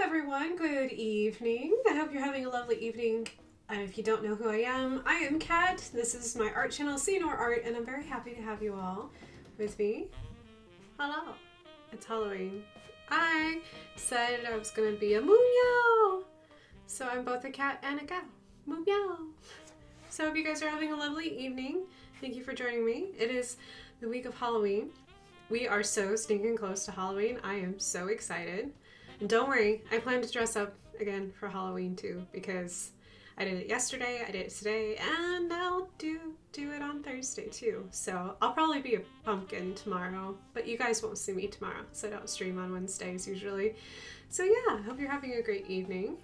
Everyone, good evening. I hope you're having a lovely evening. If you don't know who I am Kat. This is my art channel, HelloNorthStar Art, and I'm very happy to have you all with me. Hello. It's Halloween. I decided I was going to be a moo meow. So I'm both a cat and a cow. Moo meow. So I hope you guys are having a lovely evening. Thank you for joining me. It is the week of Halloween. We are so stinking close to Halloween. I am so excited. And don't worry, I plan to dress up again for Halloween too, because I did it yesterday, I did it today, and I'll do it on Thursday too. So I'll probably be a pumpkin tomorrow, but you guys won't see me tomorrow, so I don't stream on Wednesdays usually. So yeah, I hope you're having a great evening.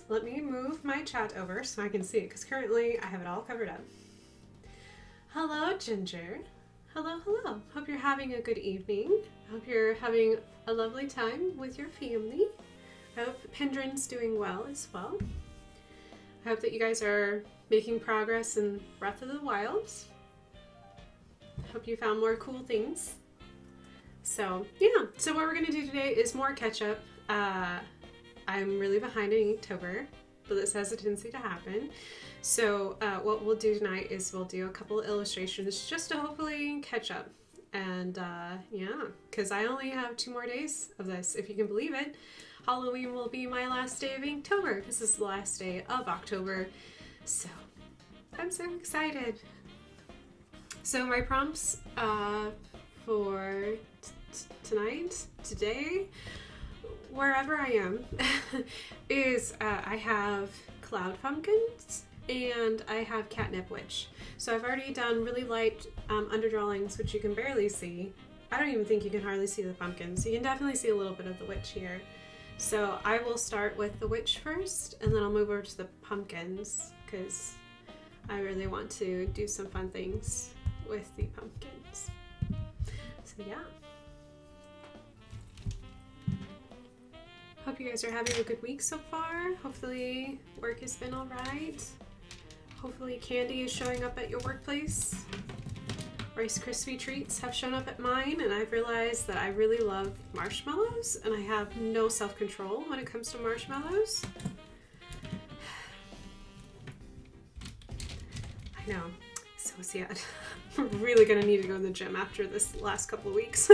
Let me move my chat over so I can see it, because currently I have it all covered up. Hello, Ginger. Hello, hello. Hope you're having a good evening. Hope you're having a lovely time with your family. I hope Pendrin's doing well as well. I hope that you guys are making progress in Breath of the Wild. Hope you found more cool things. So yeah, so what we're gonna do today is more catch up. I'm really behind in Inktober, but this has a tendency to happen. So what we'll do tonight is we'll do a couple illustrations just to hopefully catch up. And yeah, because I only have 2 more days of this, if you can believe it. Halloween will be my last day of Inktober. This is the last day of October. So I'm so excited. So my prompts for today, wherever I am, is I have cloud pumpkins and I have Catnip witch. So I've already done really light underdrawings, which you can barely see. I don't even think you can hardly see the pumpkins. You can definitely see a little bit of the witch here. So I will start with the witch first, and then I'll move over to the pumpkins, because I really want to do some fun things with the pumpkins. So yeah. Hope you guys are having a good week so far. Hopefully work has been all right. Hopefully candy is showing up at your workplace. Rice Krispie treats have shown up at mine, and I've realized that I really love marshmallows, and I have no self-control when it comes to marshmallows. I know, so sad. I'm really gonna need to go to the gym after this last couple of weeks.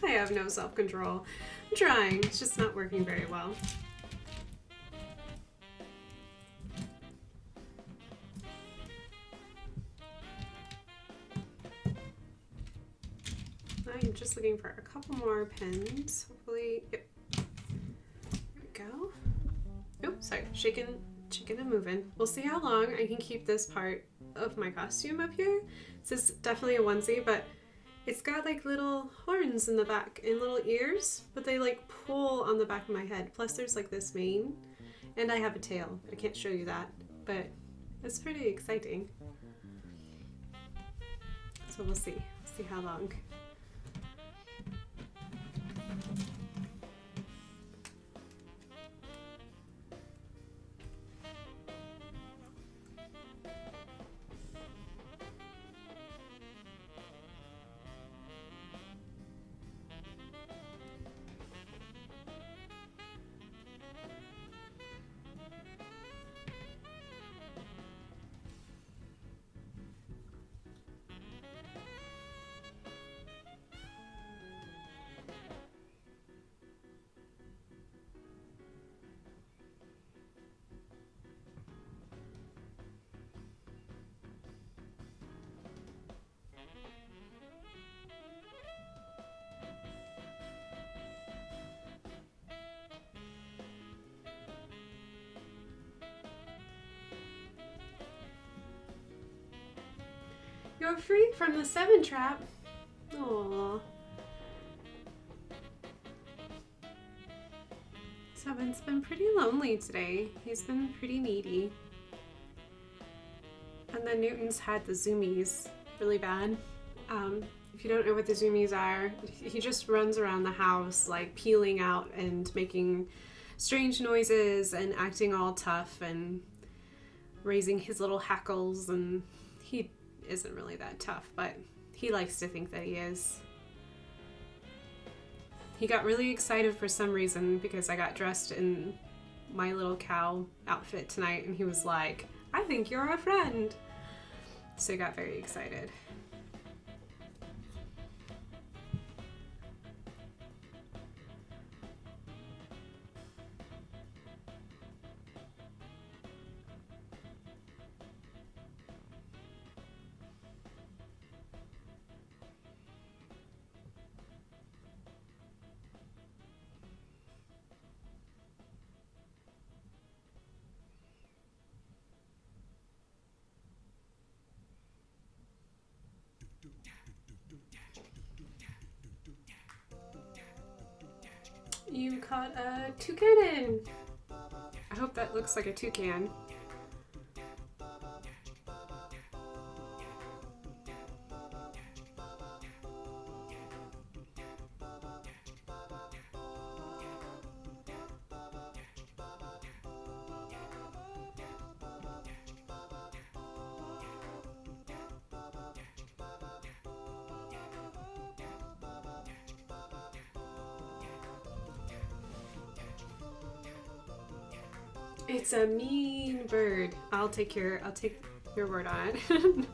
I have no self-control. I'm trying, it's just not working very well. I'm just looking for a couple more pens. Hopefully, yep. There we go. Oh, sorry, shaking and moving. We'll see how long I can keep this part of my costume up here. This is definitely a onesie, but it's got like little horns in the back and little ears, but they like pull on the back of my head. Plus there's like this mane, and I have a tail. I can't show you that, but it's pretty exciting. So we'll see how long. You're free from the 7 trap. Aww. 7's been pretty lonely today. He's been pretty needy. And then Newton's had the zoomies really bad. If you don't know what the zoomies are, he just runs around the house like peeling out and making strange noises and acting all tough and raising his little hackles, and he isn't really that tough, but he likes to think that he is. He got really excited for some reason because I got dressed in my little cow outfit tonight, and he was like, "I think you're a friend." So he got very excited. You caught a toucan. I hope that looks like a toucan. It's a mean bird. I'll take your word on it.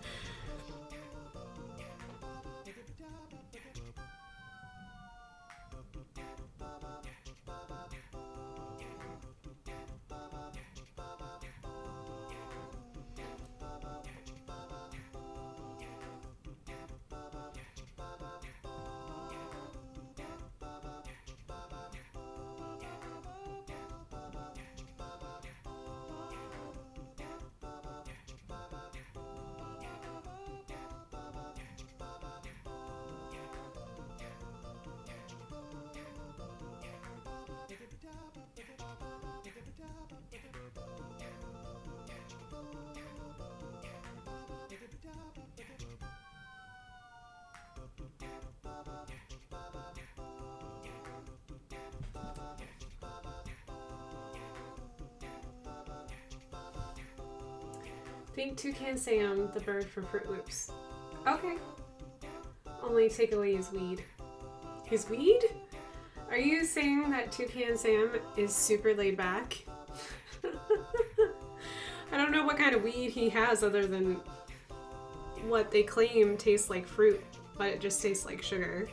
Think Toucan Sam, the bird from Fruit Loops. Okay. Only take away his weed. His weed? Are you saying that Toucan Sam is super laid back? I don't know what kind of weed he has other than what they claim tastes like fruit, but it just tastes like sugar.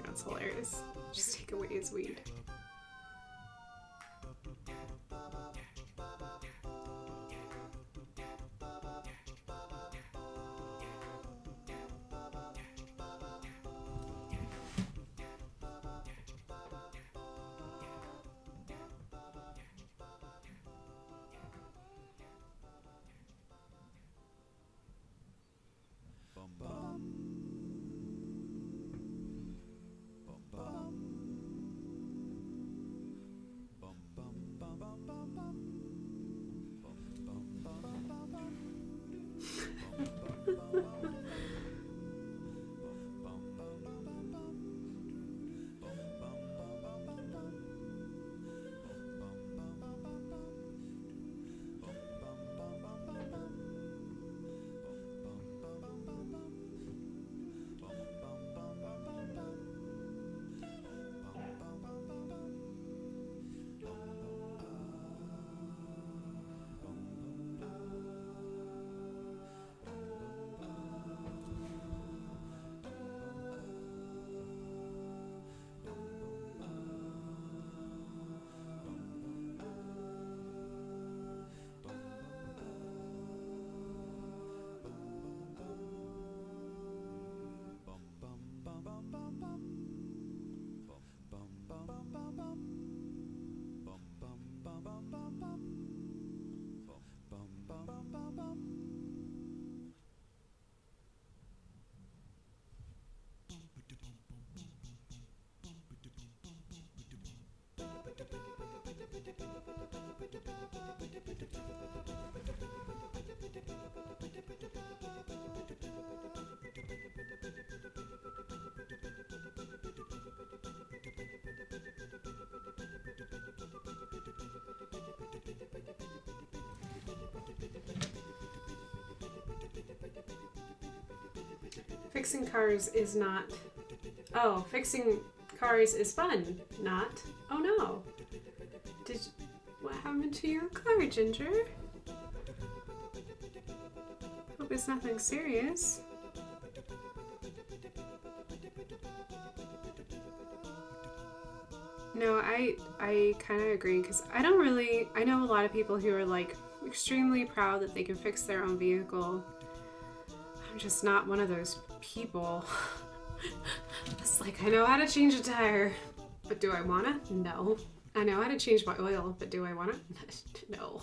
That's hilarious. Just take away his weed. Fixing cars is not... Oh, fixing cars is fun, not... Oh no. What happened to your car, Ginger? Hope it's nothing serious. No, I kind of agree, because I know a lot of people who are like extremely proud that they can fix their own vehicle. I'm just not one of those people. It's like, I know how to change a tire, but do I wanna? No. I know how to change my oil, but do I wanna? No.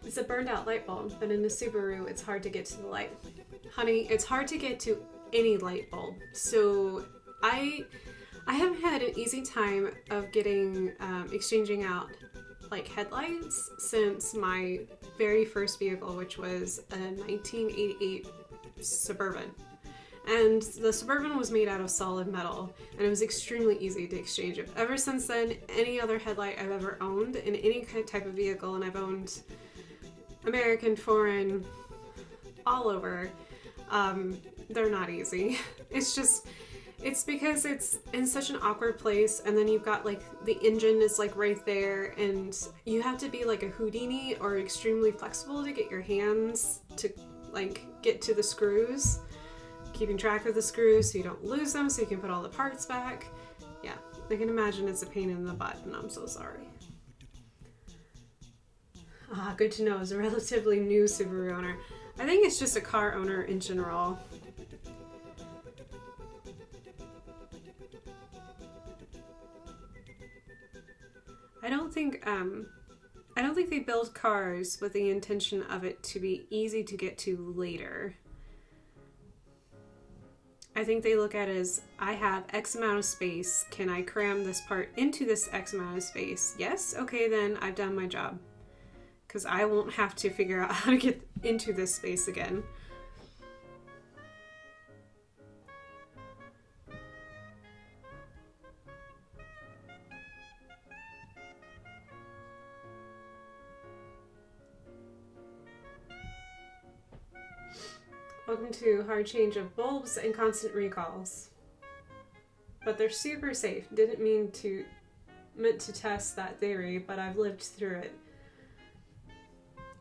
It's a burned out light bulb, but in the Subaru, it's hard to get to the light. Honey, it's hard to get to any light bulb. So I haven't had an easy time of getting, exchanging out like headlights since my very first vehicle, which was a 1988 Suburban. And the Suburban was made out of solid metal, and it was extremely easy to exchange it. Ever since then, any other headlight I've ever owned in any kind of type of vehicle, and I've owned American, foreign, all over, they're not easy. It's because it's in such an awkward place, and then you've got like the engine is like right there, and you have to be like a Houdini or extremely flexible to get your hands to like get to the screws, keeping track of the screws so you don't lose them, so you can put all the parts back. Yeah, I can imagine it's a pain in the butt, and I'm so sorry. Ah, good to know. As a relatively new Subaru owner, I think it's just a car owner in general. I don't think they build cars with the intention of it to be easy to get to later. I think they look at it as, I have X amount of space. Can I cram this part into this X amount of space? Yes? Okay, then I've done my job. Because I won't have to figure out how to get into this space again. Welcome to hard change of bulbs and constant recalls. But they're super safe. Meant to test that theory, but I've lived through it.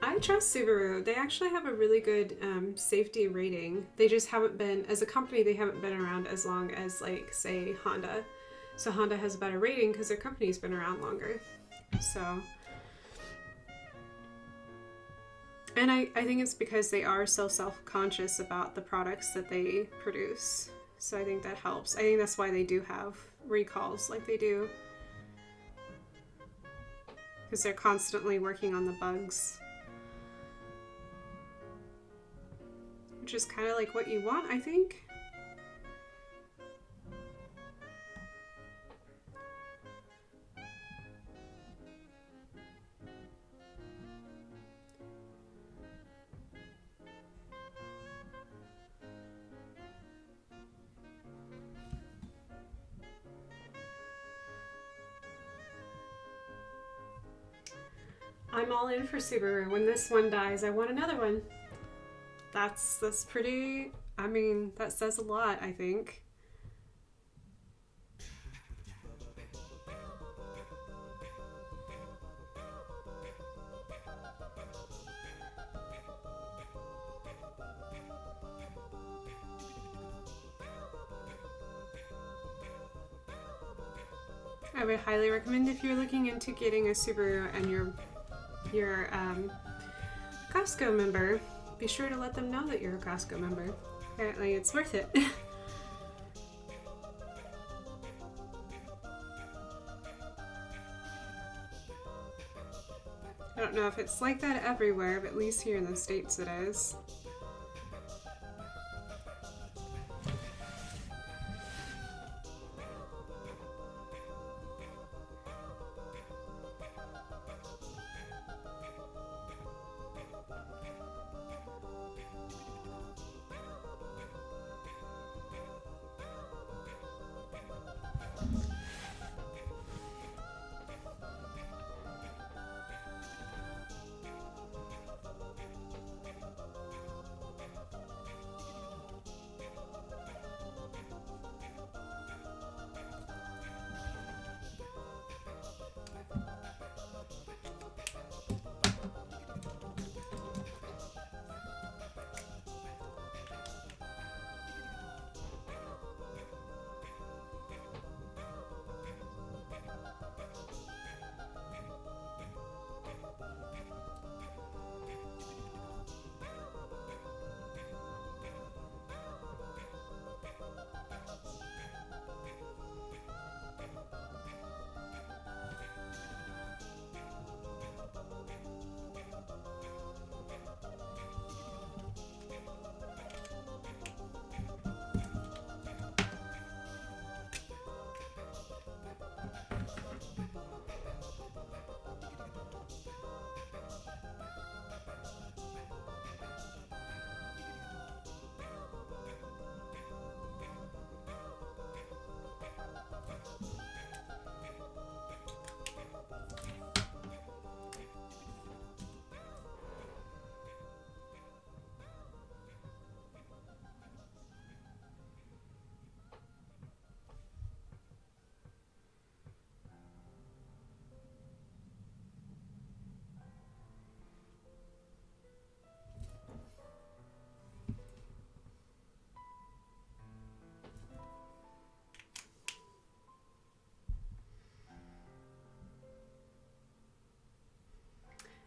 I trust Subaru. They actually have a really good safety rating. They just haven't been, as a company, they haven't been around as long as, like, say, Honda. So Honda has a better rating because their company's been around longer. So, and I think it's because they are so self-conscious about the products that they produce. So I think that helps. I think that's why they do have recalls like they do. Because they're constantly working on the bugs. Which is kind of like what you want, I think. I'm all in for Subaru. When this one dies, I want another one. That's pretty, I mean, that says a lot, I think. I would highly recommend if you're looking into getting a Subaru and you're Costco member, be sure to let them know that you're a Costco member. Apparently it's worth it. I don't know if it's like that everywhere, but at least here in the States it is.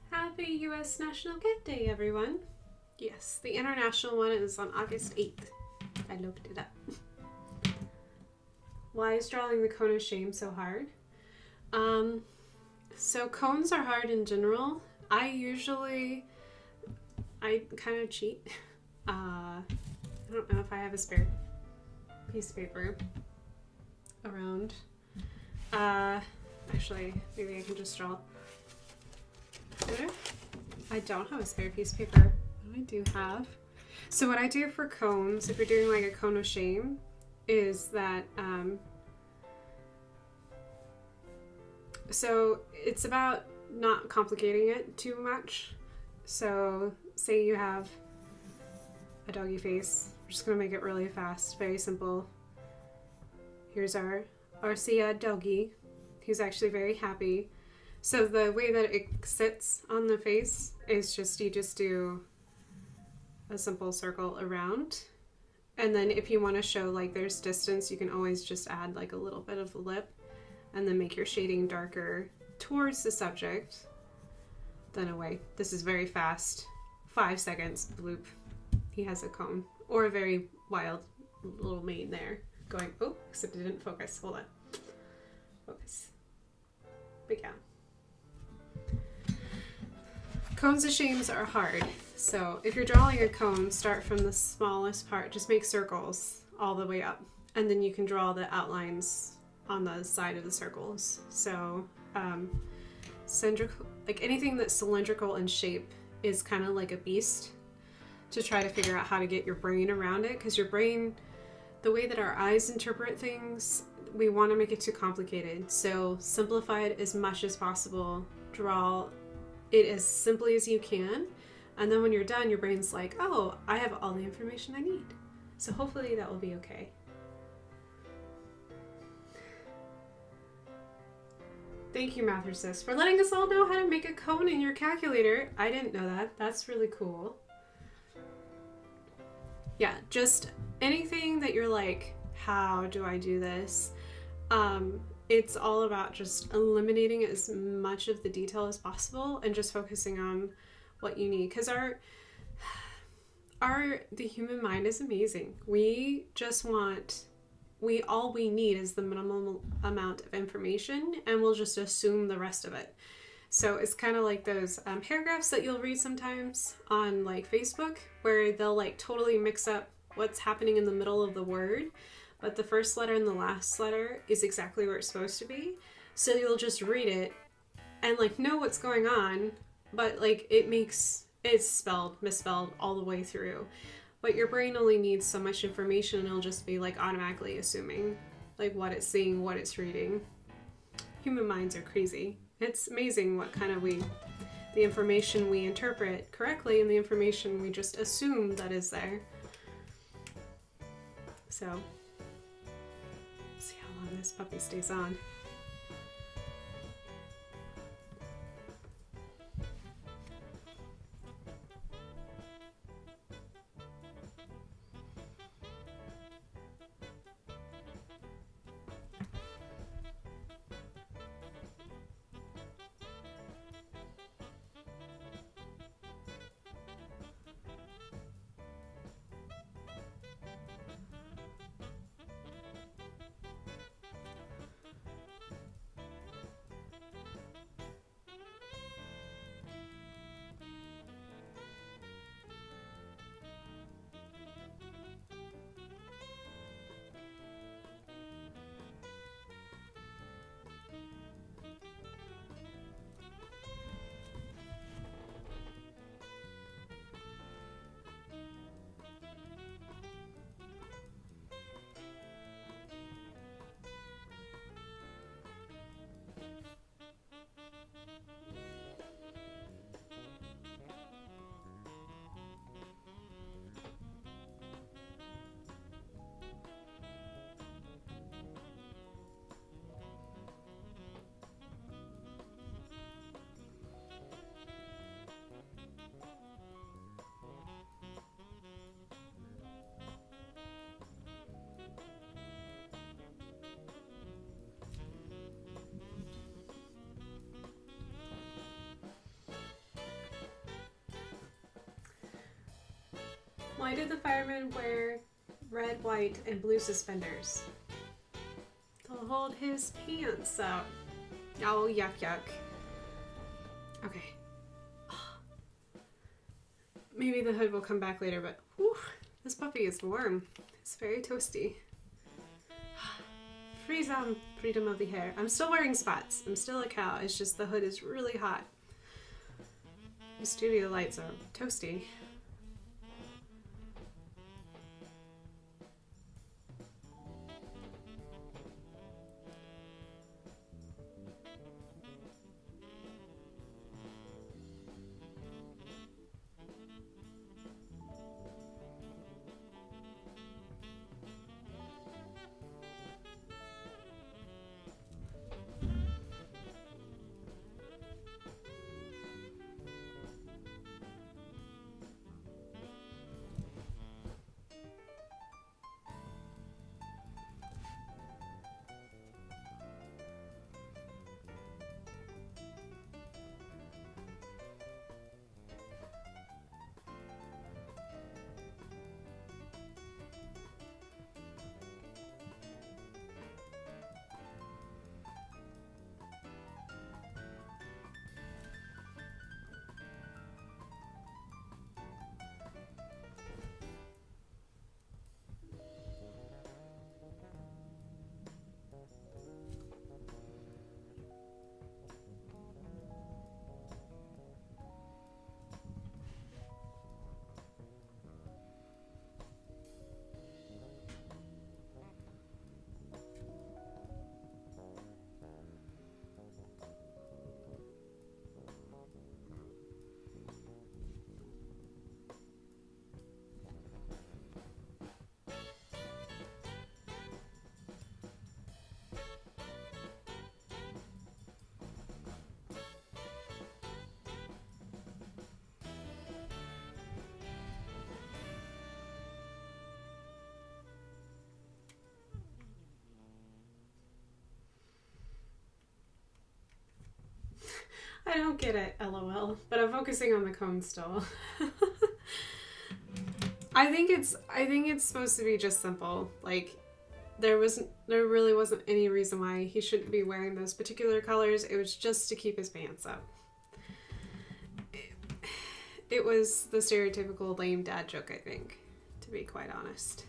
Happy U.S. National Cat Day, everyone. Yes, the international one is on August 8th. I looked it up. Why is drawing the cone of shame so hard? So cones are hard in general. I kind of cheat. I don't know if I have a spare piece of paper around. Actually, maybe I can just draw. I don't have a spare piece of paper. I do have. So what I do for cones, if you're doing like a cone of shame, is that so it's about not complicating it too much. So say you have a doggy face. We're just gonna make it really fast, very simple. Here's our Arcia doggy. He's actually very happy. So the way that it sits on the face is you just do a simple circle around. And then if you want to show like there's distance, you can always just add like a little bit of the lip and then make your shading darker towards the subject. Then away. This is very fast. 5 seconds, bloop. He has a cone. Or a very wild little mane there. Going, oh, except it didn't focus. Hold on. Focus. But yeah. Cones of shames are hard. So if you're drawing a cone, start from the smallest part. Just make circles all the way up. And then you can draw the outlines on the side of the circles. So cylindrical, like anything that's cylindrical in shape is kind of like a beast to try to figure out how to get your brain around it. Because your brain, the way that our eyes interpret things, we want to make it too complicated. So simplify it as much as possible. Draw it as simply as you can. And then when you're done, your brain's like, oh, I have all the information I need. So hopefully that will be okay. Thank you, Mathersys, for letting us all know how to make a cone in your calculator. I didn't know that. That's really cool. Yeah, just anything that you're like, how do I do this? It's all about just eliminating as much of the detail as possible and just focusing on what you need. Because the human mind is amazing. All we need is the minimum amount of information, and we'll just assume the rest of it. So it's kind of like those paragraphs that you'll read sometimes on like Facebook, where they'll like totally mix up what's happening in the middle of the word, but the first letter and the last letter is exactly where it's supposed to be. So you'll just read it and like know what's going on, but like it's misspelled all the way through. But your brain only needs so much information, and it'll just be like automatically assuming like what it's seeing, what it's reading. Human minds are crazy. It's amazing what kind of the information we interpret correctly and the information we just assume that is there. So, see how long this puppy stays on. Why did the fireman wear red, white, and blue suspenders? To hold his pants up. Oh, yuck, yuck. Okay. Maybe the hood will come back later, but whew, this puppy is warm. It's very toasty. Freedom of the hair. I'm still wearing spots. I'm still a cow. It's just the hood is really hot. The studio lights are toasty. I don't get it, LOL. But I'm focusing on the cone still. I think it's supposed to be just simple. Like there really wasn't any reason why he shouldn't be wearing those particular colors. It was just to keep his pants up. It was the stereotypical lame dad joke, I think, to be quite honest.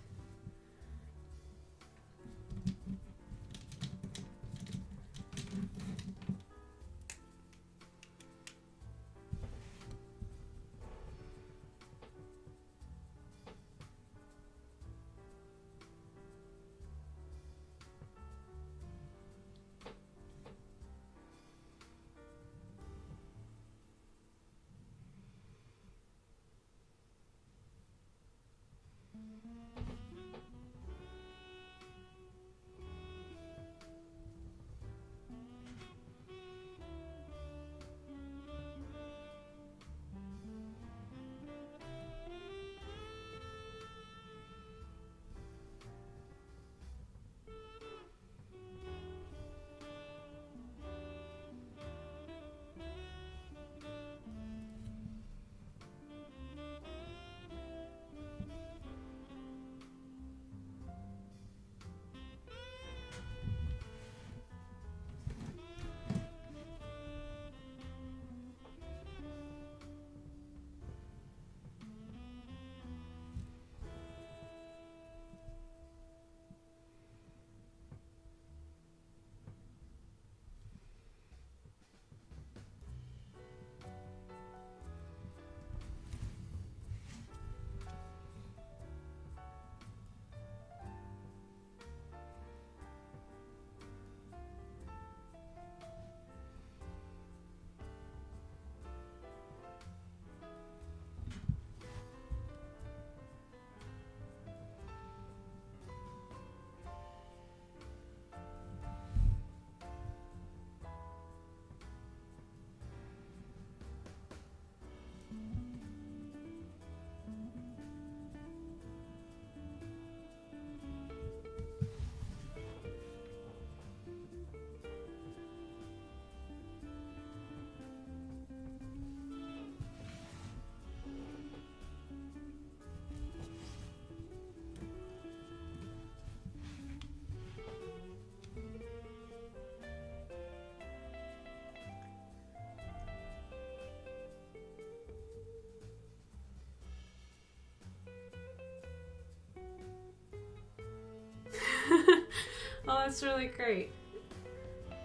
Oh, that's really great.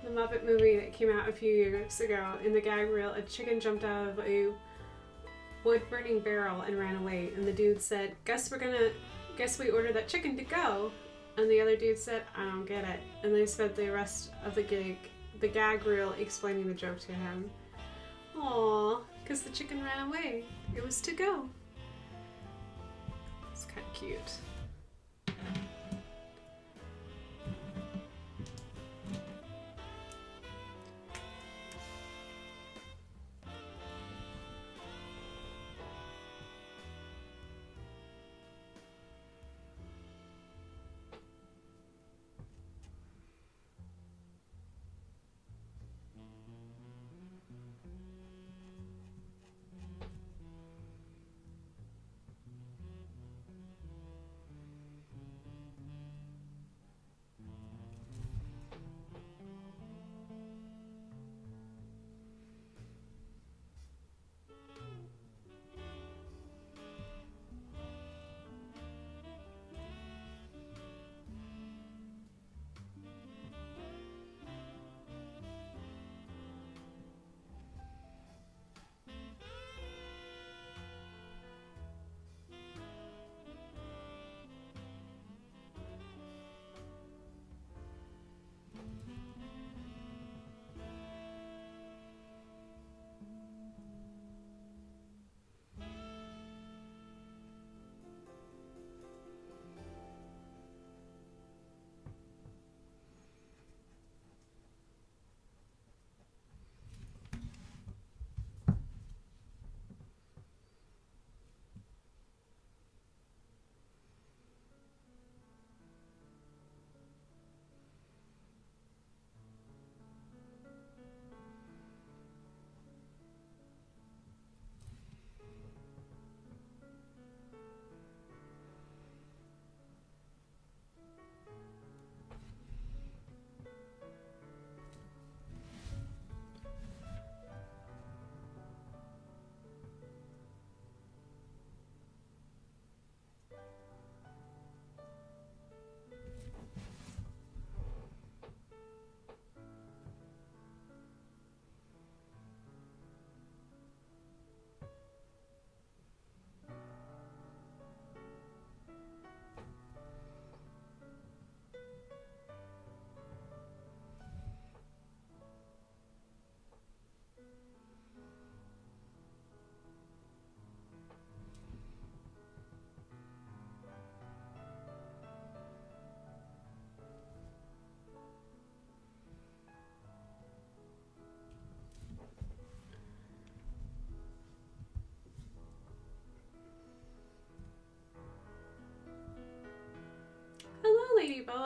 The Muppet movie that came out a few years ago, in the gag reel, a chicken jumped out of a wood-burning barrel and ran away. And the dude said, guess we ordered that chicken to go. And the other dude said, I don't get it. And they spent the rest of the gag reel explaining the joke to him. Aww, because the chicken ran away. It was to go. It's kind of cute.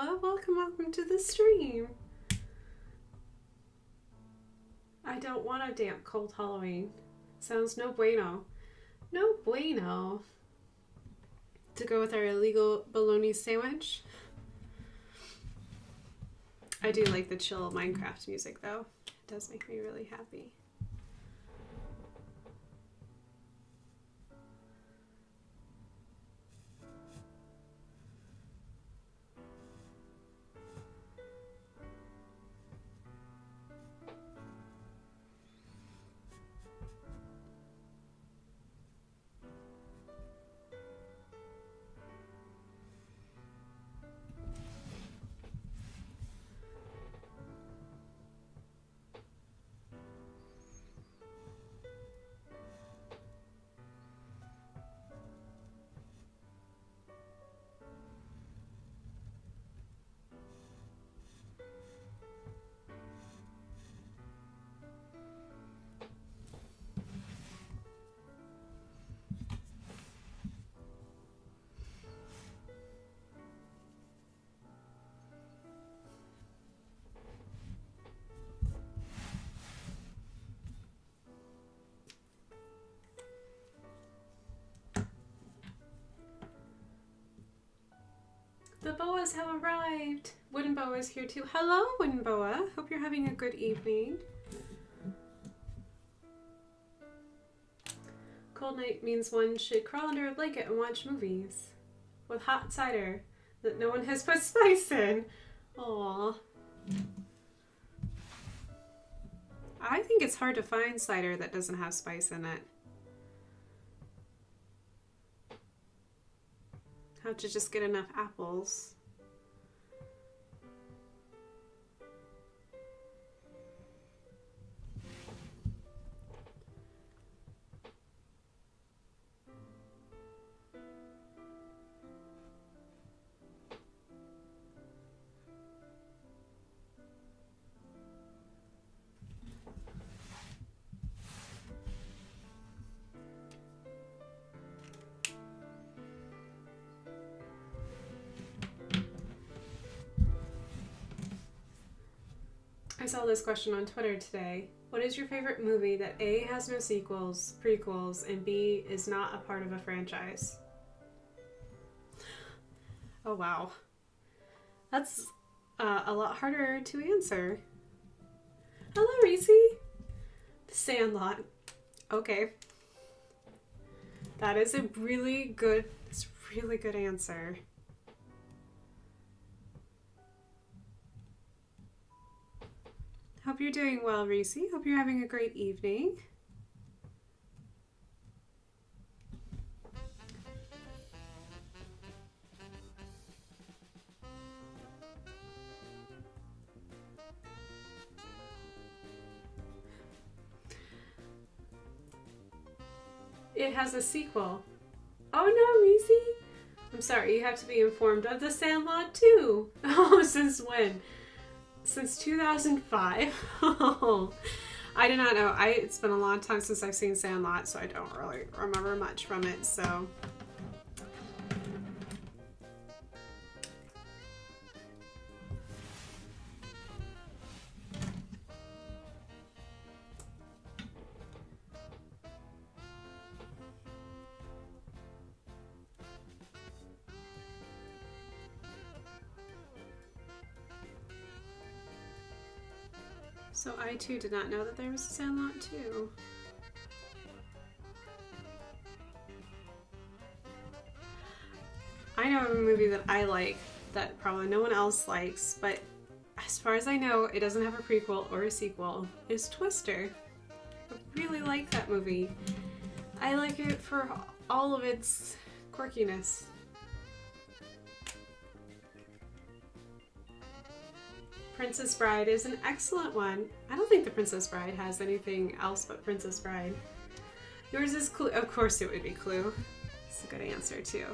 Boa. Welcome to the stream. I don't want a damp, cold Halloween. Sounds no bueno. No bueno. To go with our illegal bologna sandwich. I do like the chill Minecraft music though. It does make me really happy. The boas have arrived. Wooden Boa is here too. Hello, Wooden Boa. Hope you're having a good evening. Cold night means one should crawl under a blanket and watch movies with hot cider that no one has put spice in. Aww. I think it's hard to find cider that doesn't have spice in it. Have to just get enough apples. I saw this question on Twitter today. What is your favorite movie that A, has no sequels, prequels, and B, is not a part of a franchise? Oh wow. That's a lot harder to answer. Hello, Reese. The Sandlot. Okay. That is a really good answer. Hope you're doing well, Reese. Hope you're having a great evening. It has a sequel. Oh no, Reese. I'm sorry, you have to be informed of The Sandlot too. Oh, since when? Since 2005. I do not know. It's been a long time since I've seen Sandlot, so I don't really remember much from it. So I too did not know that there was a Sandlot too. I know a movie that I like that probably no one else likes, but as far as I know, it doesn't have a prequel or a sequel. Is Twister. I really like that movie. I like it for all of its quirkiness. Princess Bride is an excellent one. I don't think The Princess Bride has anything else but Princess Bride. Yours is Clue. Of course it would be Clue. It's a good answer too.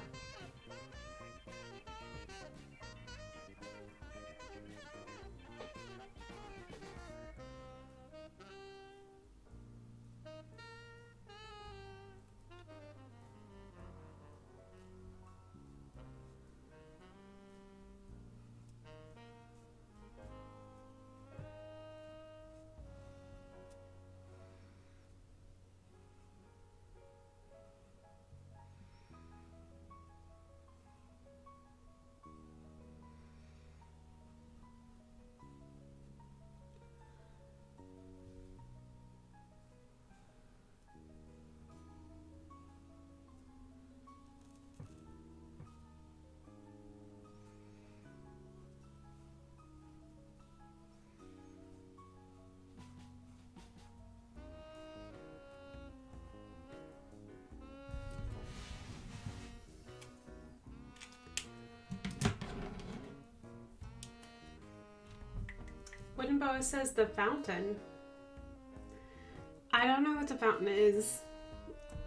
Wooden Boa says the fountain. I don't know what the fountain is.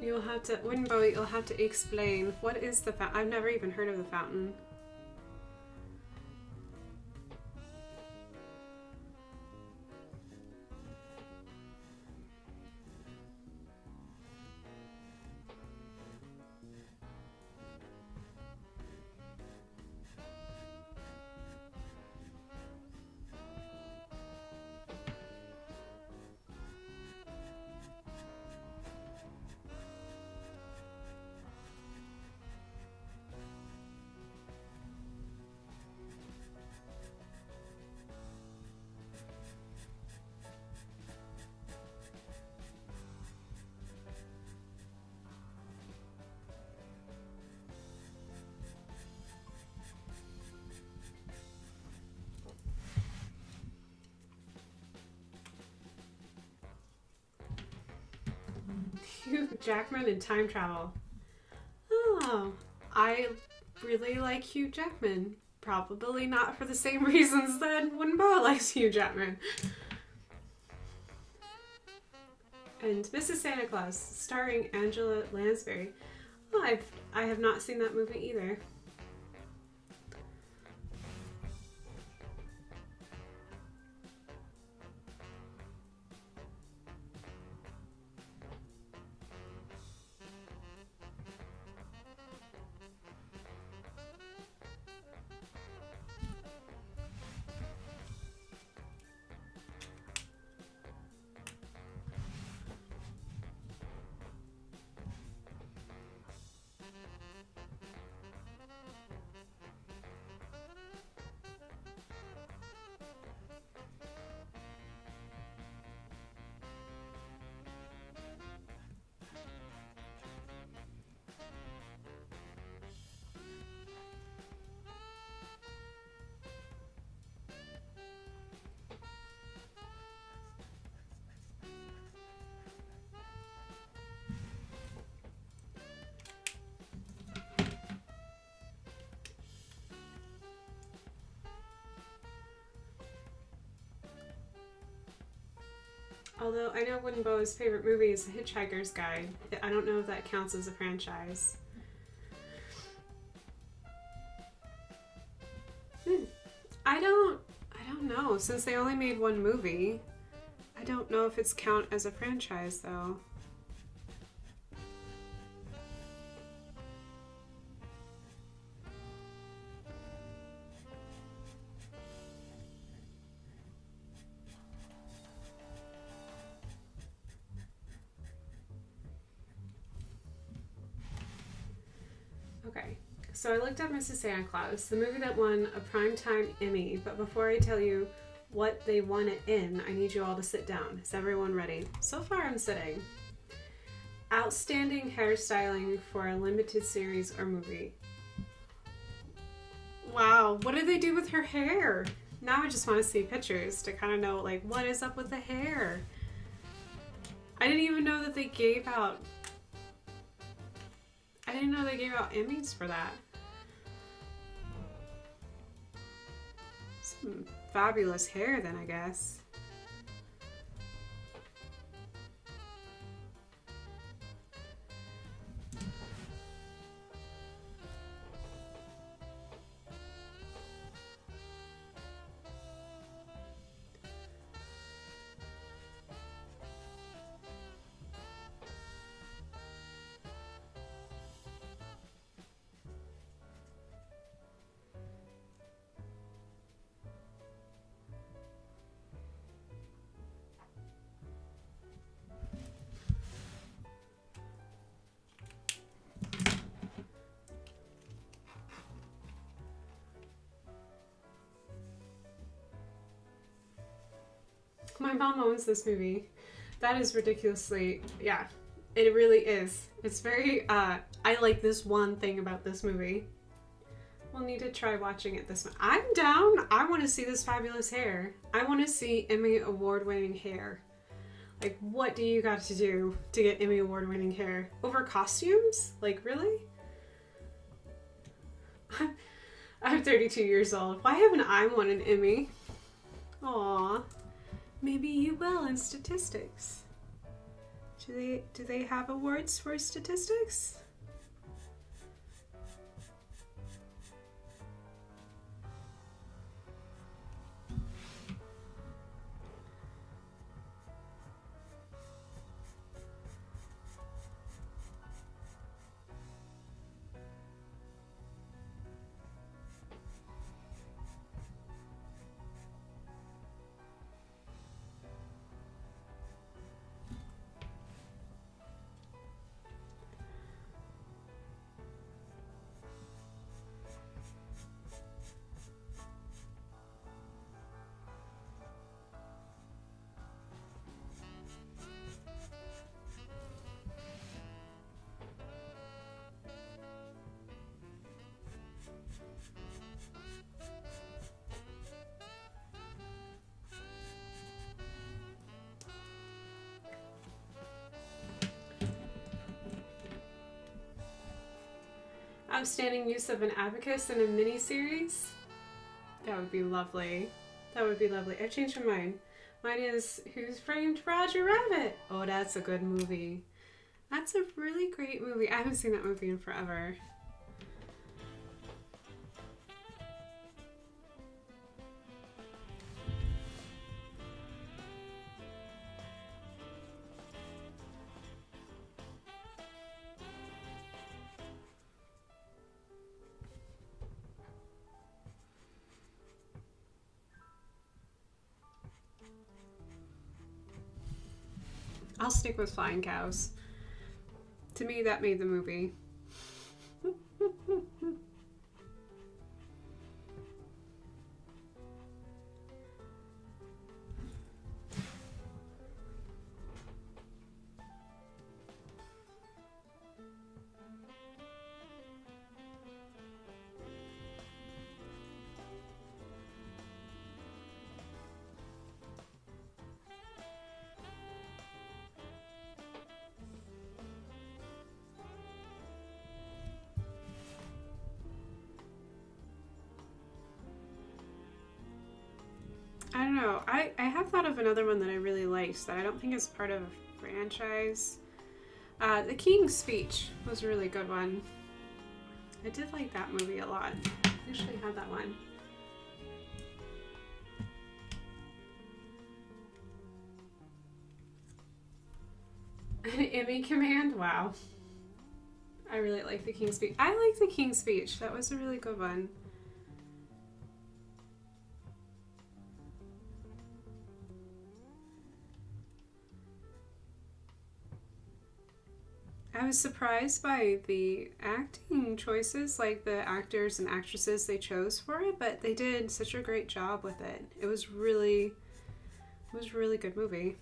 You'll have to, Wooden Boa, you'll have to explain. What is the fountain? I've never even heard of the fountain. Hugh Jackman and time travel. Oh, I really like Hugh Jackman. Probably not for the same reasons that Wooden Boa likes Hugh Jackman. And Mrs. Santa Claus, starring Angela Lansbury. Oh, I have not seen that movie either. Although I know Wooden Boa's favorite movie is The Hitchhiker's Guide. I don't know if that counts as a franchise. I don't know. Since they only made one movie, I don't know if it's count as a franchise though. Okay, so I looked up Mrs. Santa Claus, the movie that won a Primetime Emmy, but before I tell you what they won it in, I need you all to sit down. Is everyone ready? So far I'm sitting. Outstanding hairstyling for a limited series or movie. Wow, what did they do with her hair? Now I just want to see pictures to kind of know, like, what is up with the hair? I didn't even know that they gave out... I didn't know they gave out Emmys for that. Some fabulous hair then, I guess. My mom owns this movie. That is ridiculously, yeah, it really is. It's very, I like this one thing about this movie. We'll need to try watching it this month. I'm down. I want to see this fabulous hair. I want to see Emmy award-winning hair. Like, what do you got to do to get Emmy award-winning hair? Over costumes? Like, really? I'm 32 years old. Why haven't I won an Emmy? Aw. Maybe you will in statistics. Do they have awards for statistics? Outstanding use of an abacus in a mini-series? That would be lovely. That would be lovely. I've changed my mind. Mine is Who Framed Roger Rabbit? Oh, that's a good movie. That's a really great movie. I haven't seen that movie in forever. I'll stick with flying cows. To me, that made the movie. I don't know. I have thought of another one that I really liked that I don't think is part of a franchise. The King's Speech was a really good one. I did like that movie a lot. I actually have that one. An Emmy Command? Wow. I really like The King's Speech. I like The King's Speech. That was a really good one. I was surprised by the acting choices, like the actors and actresses they chose for it, but they did such a great job with it. It was a really good movie.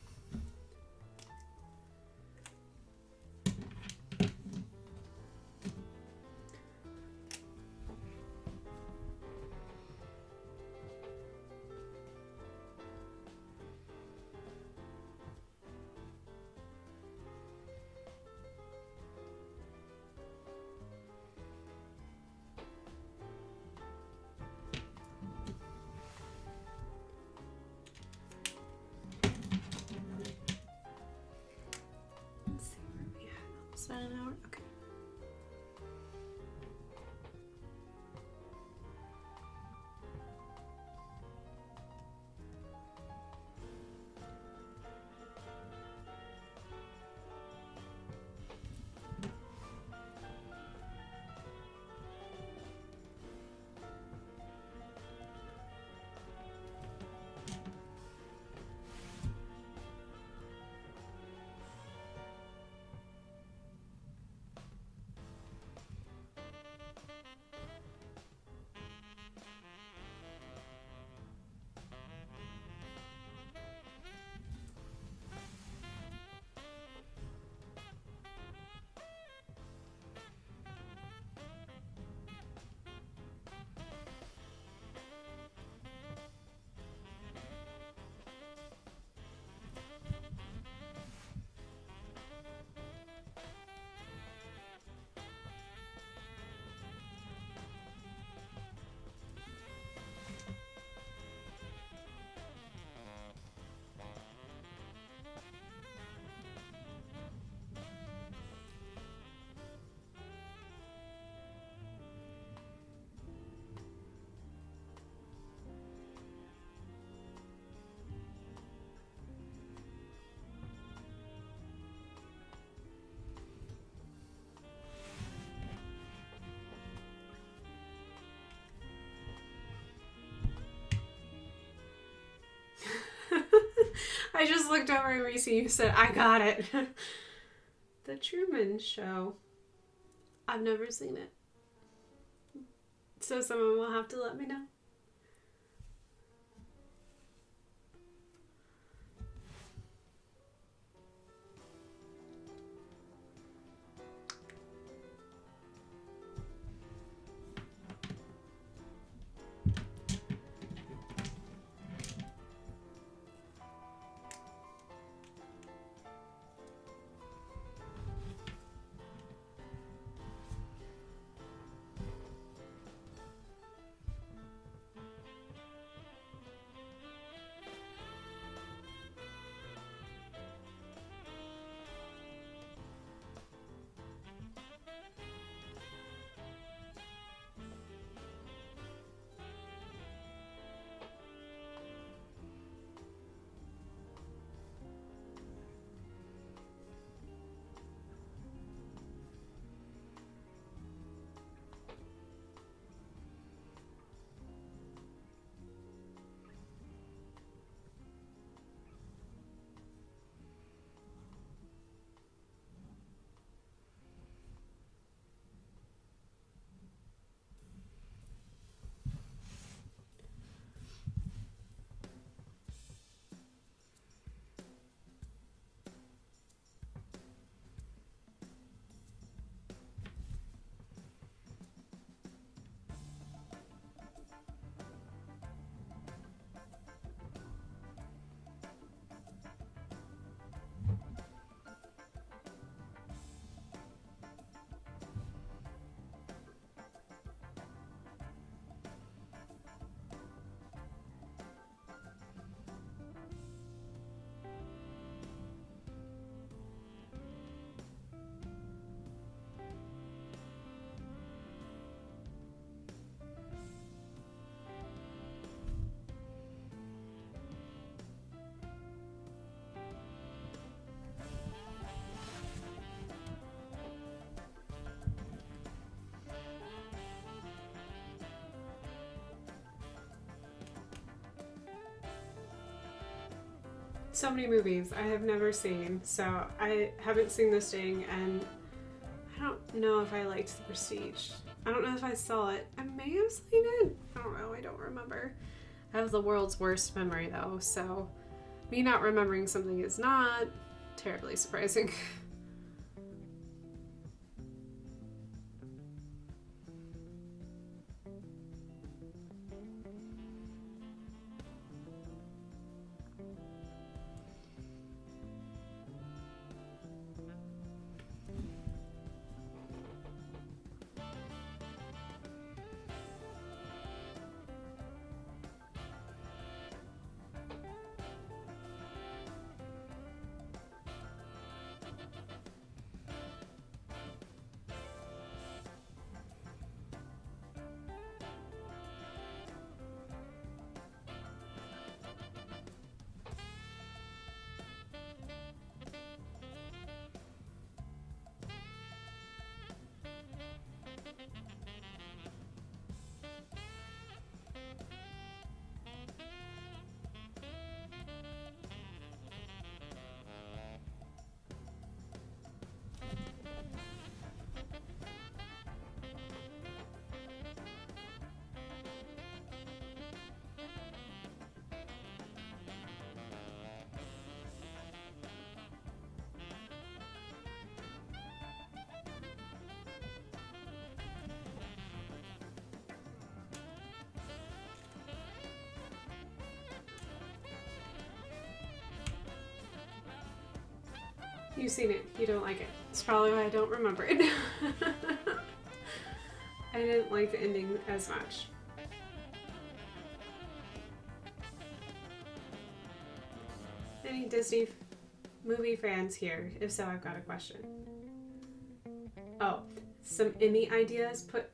An hour? Okay. I just looked over and Reese, you said, I got it. The Truman Show. I've never seen it. So someone will have to let me know. So many movies I have never seen, so I haven't seen The Sting, and I don't know if I liked The Prestige. I don't know if I saw it. I may have seen it. I don't know. I don't remember. I have the world's worst memory, though, so me not remembering something is not terribly surprising. You've seen it. You don't like it. It's probably why I don't remember it. I didn't like the ending as much. Any Disney movie fans here? If so, I've got a question. Oh, some Emmy ideas? Put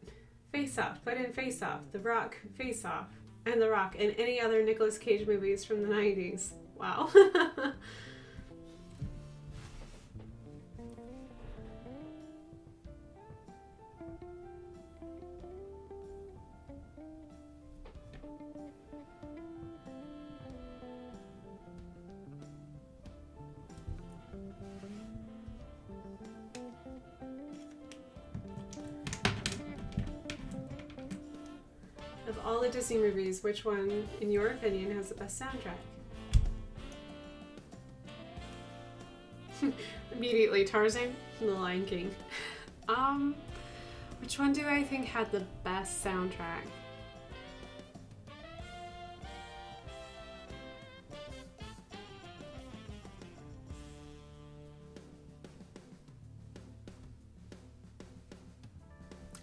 Face Off. Put in Face Off. The Rock, Face Off. And The Rock. And any other Nicolas Cage movies from the 90s. Wow. all the Disney movies, which one, in your opinion, has the best soundtrack? Immediately, Tarzan and The Lion King. Which one do I think had the best soundtrack?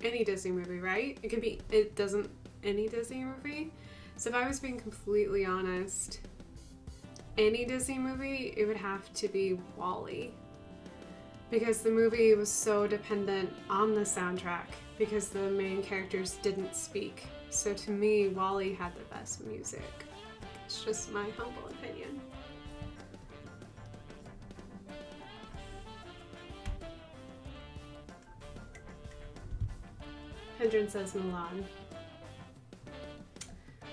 Any Disney movie, right? It doesn't, any Disney movie? So if I was being completely honest, any Disney movie, it would have to be WALL-E. Because the movie was so dependent on the soundtrack because the main characters didn't speak. So to me, WALL-E had the best music. It's just my humble opinion. Hendren says Mulan.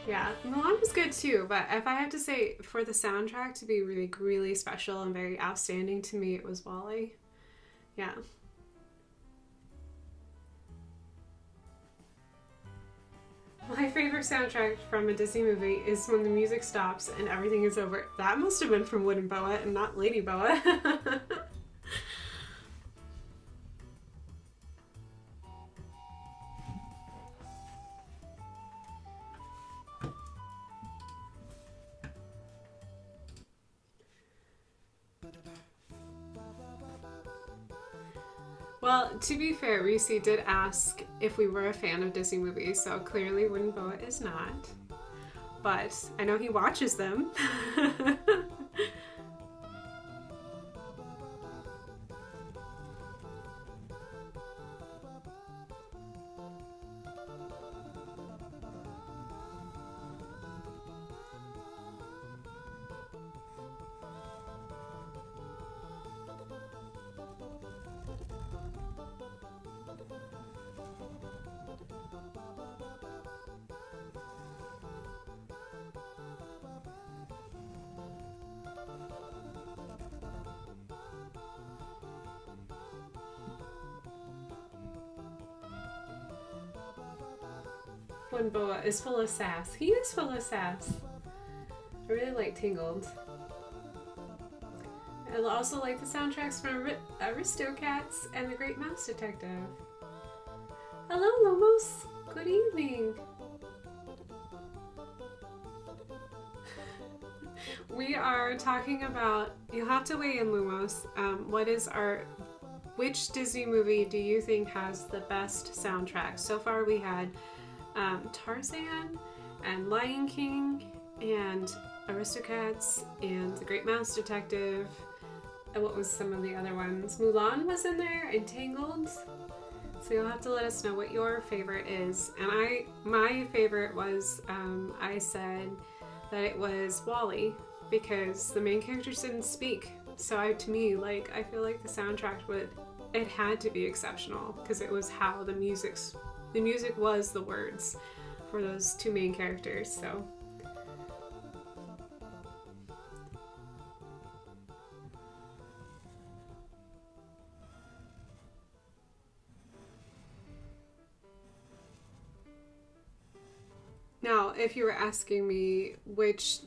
Yeah, Mulan was good too, but if I had to say for the soundtrack to be really, really special and very outstanding to me, it was WALL-E. Yeah. My favorite soundtrack from a Disney movie is when the music stops and everything is over. That must have been from Wooden Boa and not Lady Boa. Well, to be fair, Reese did ask if we were a fan of Disney movies, so clearly Wooden Boa is not. But I know he watches them. Wooden Boa is full of sass. He is full of sass. I really like Tangled. I also like the soundtracks from Aristocats and The Great Mouse Detective. Hello, Lumos. Good evening. We are talking about, you have to weigh in, Lumos. Which Disney movie do you think has the best soundtrack? So far we had Tarzan and Lion King and Aristocats and The Great Mouse Detective. And what was some of the other ones? Mulan was in there, and Tangled. So you'll have to let us know what your favorite is. And my favorite was, I said that it was WALL-E because the main characters didn't speak. So to me, I feel like the soundtrack it had to be exceptional because it was how the music was the words for those two main characters. So now, if you were asking me which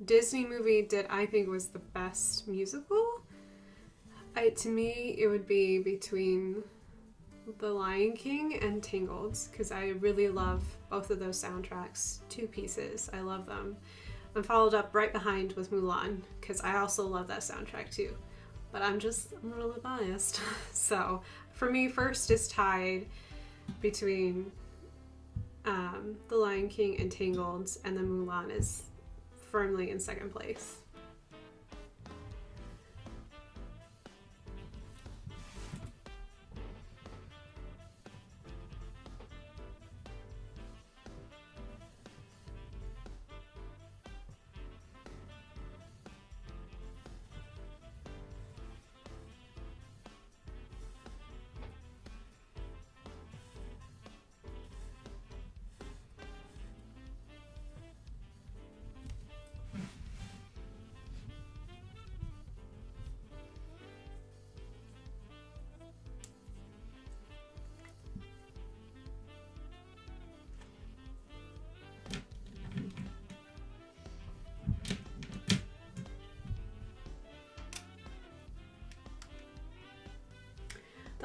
Disney movie did I think was the best musical, to me it would be between The Lion King and Tangled, because I really love both of those soundtracks. Two pieces. I love them. And followed up right behind with Mulan, because I also love that soundtrack too. But I'm really biased. So for me, first is tied between The Lion King and Tangled, and then Mulan is firmly in second place.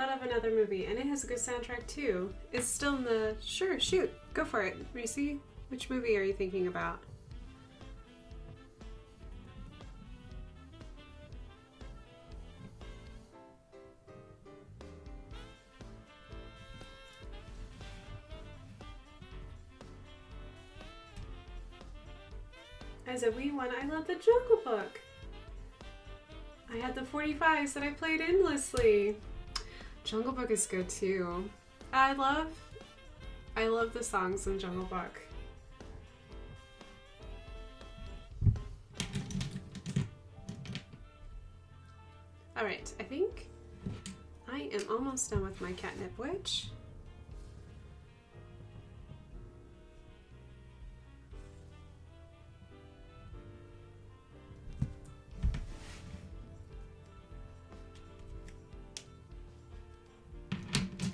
thought of another movie, and it has a good soundtrack too. It's still in the... Sure, shoot. Go for it. Reese, which movie are you thinking about? As a wee one, I love the Jungle Book. I had the 45s that I played endlessly. Jungle Book is good too. I love the songs in Jungle Book. Alright, I think I am almost done with my Catnip Witch.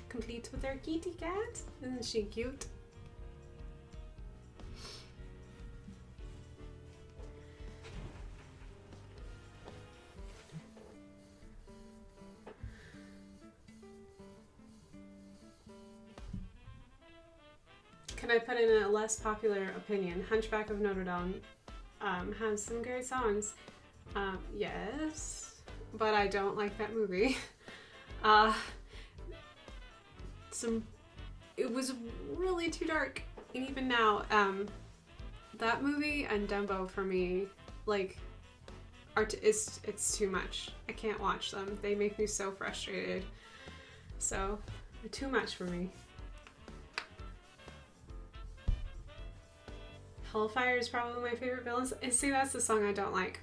Complete with our kitty cat. Isn't she cute? Can I put in a less popular opinion? Hunchback of Notre Dame has some great songs. Yes, but I don't like that movie. It was really too dark, and even now, that movie and Dumbo for me, like, it's too much. I can't watch them. They make me so frustrated. So, they're too much for me. Hellfire is probably my favorite villain. And see, that's the song I don't like.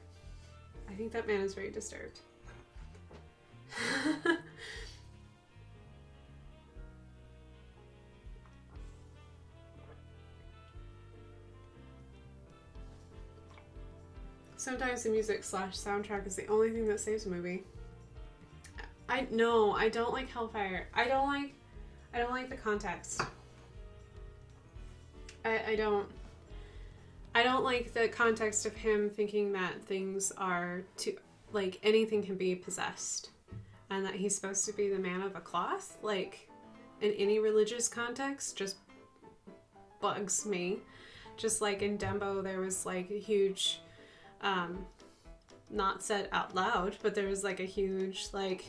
I think that man is very disturbed. Sometimes the music / soundtrack is the only thing that saves a movie. I don't like Hellfire. I don't like the context. I don't like the context of him thinking that things are like anything can be possessed, and that he's supposed to be the man of a cloth. Like, in any religious context, just bugs me. Just like in Dumbo, there was like a huge, not said out loud, but there was like a huge, like,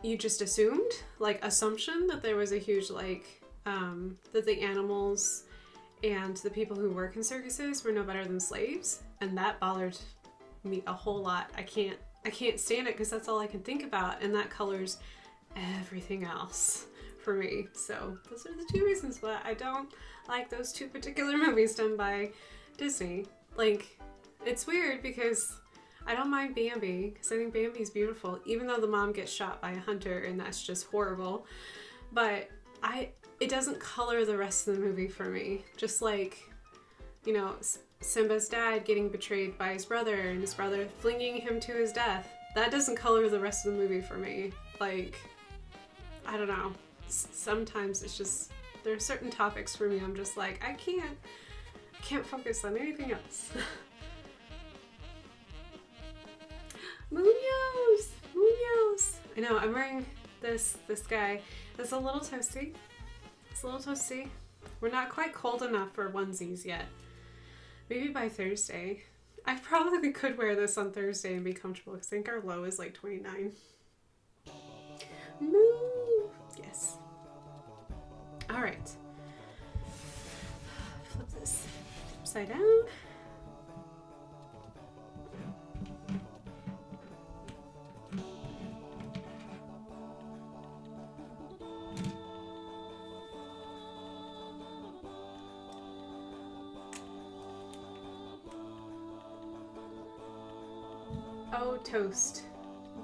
you just assumed, like, assumption that there was a huge, like, that the animals and the people who work in circuses were no better than slaves, and that bothered me a whole lot. I can't stand it because that's all I can think about, and that colors everything else for me. So those are the two reasons why I don't like those two particular movies done by Disney. Like, it's weird because I don't mind Bambi, because I think Bambi's beautiful, even though the mom gets shot by a hunter, and that's just horrible. But it doesn't color the rest of the movie for me. Just like, you know, Simba's dad getting betrayed by his brother, and his brother flinging him to his death. That doesn't color the rest of the movie for me. Like, I don't know. Sometimes it's just, there are certain topics for me I'm just like, I can't focus on anything else. Munoz! Munoz! I know, I'm wearing this guy. It's a little toasty. It's a little toasty. We're not quite cold enough for onesies yet. Maybe by Thursday. I probably could wear this on Thursday and be comfortable, because I think our low is like 29. Moo! Yes. Alright. Flip this upside down. Oh, toast.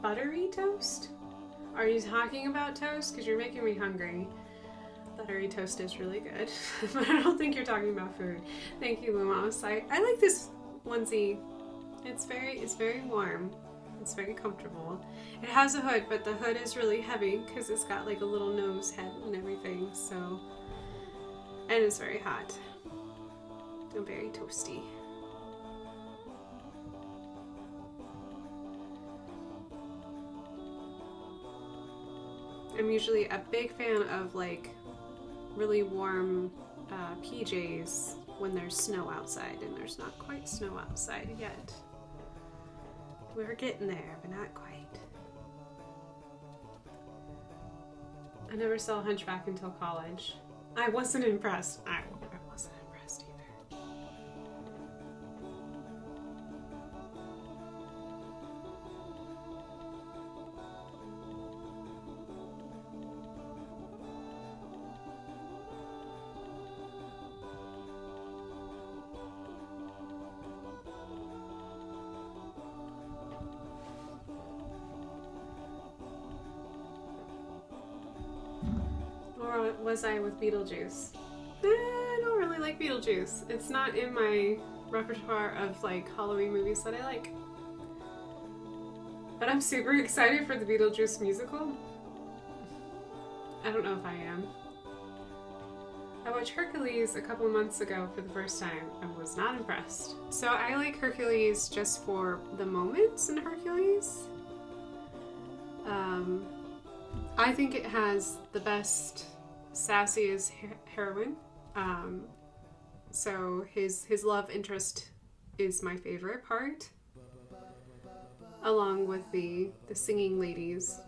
Buttery toast? Are you talking about toast? Because you're making me hungry. Buttery toast is really good. But I don't think you're talking about food. Thank you, Lumos. I like this onesie. It's very warm. It's very comfortable. It has a hood, but the hood is really heavy because it's got like a little nose head and everything, so. And it's very hot. And very toasty. I'm usually a big fan of like really warm PJs when there's snow outside, and there's not quite snow outside yet. We're getting there, but not quite. I never saw Hunchback until college. I wasn't impressed. I wasn't impressed either. Or was I with Beetlejuice? I don't really like Beetlejuice. It's not in my repertoire of like Halloween movies that I like. But I'm super excited for the Beetlejuice musical. I don't know if I am. I watched Hercules a couple months ago for the first time and was not impressed. So I like Hercules just for the moments in Hercules. I think it has the best, sassiest heroine. So his love interest is my favorite part, along with the singing ladies.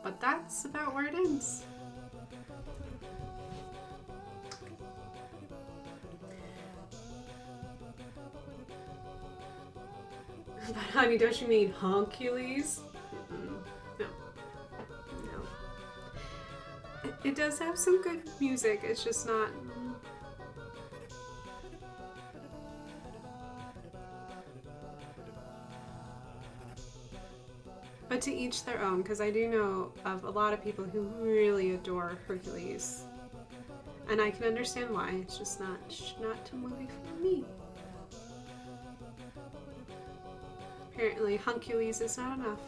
But that's about where it ends. But honey, don't you mean Honkules? No. It does have some good music, it's just not... But to each their own, because I do know of a lot of people who really adore Hercules. And I can understand why, it's just not a movie for me. Apparently, Honkules is not enough.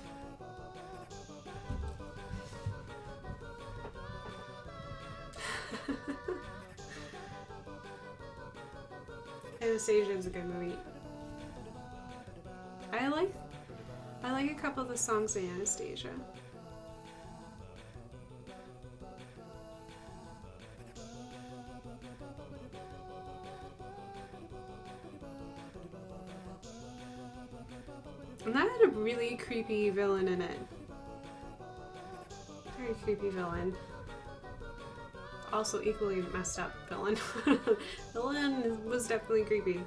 Anastasia is a good movie. I like a couple of the songs in Anastasia. And that had a really creepy villain in it. Very creepy villain. Also equally messed up villain. Villain was definitely creepy.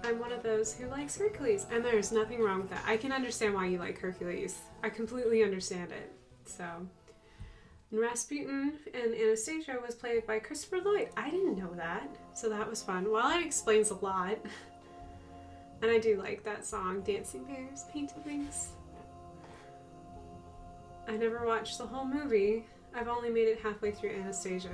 I'm one of those who likes Hercules, and there's nothing wrong with that. I can understand why you like Hercules. I completely understand it. So, and Rasputin and Anastasia was played by Christopher Lloyd. I didn't know that, so that was fun. Well, it explains a lot. And I do like that song, Dancing Bears, Painted Wings. I never watched the whole movie. I've only made it halfway through Anastasia.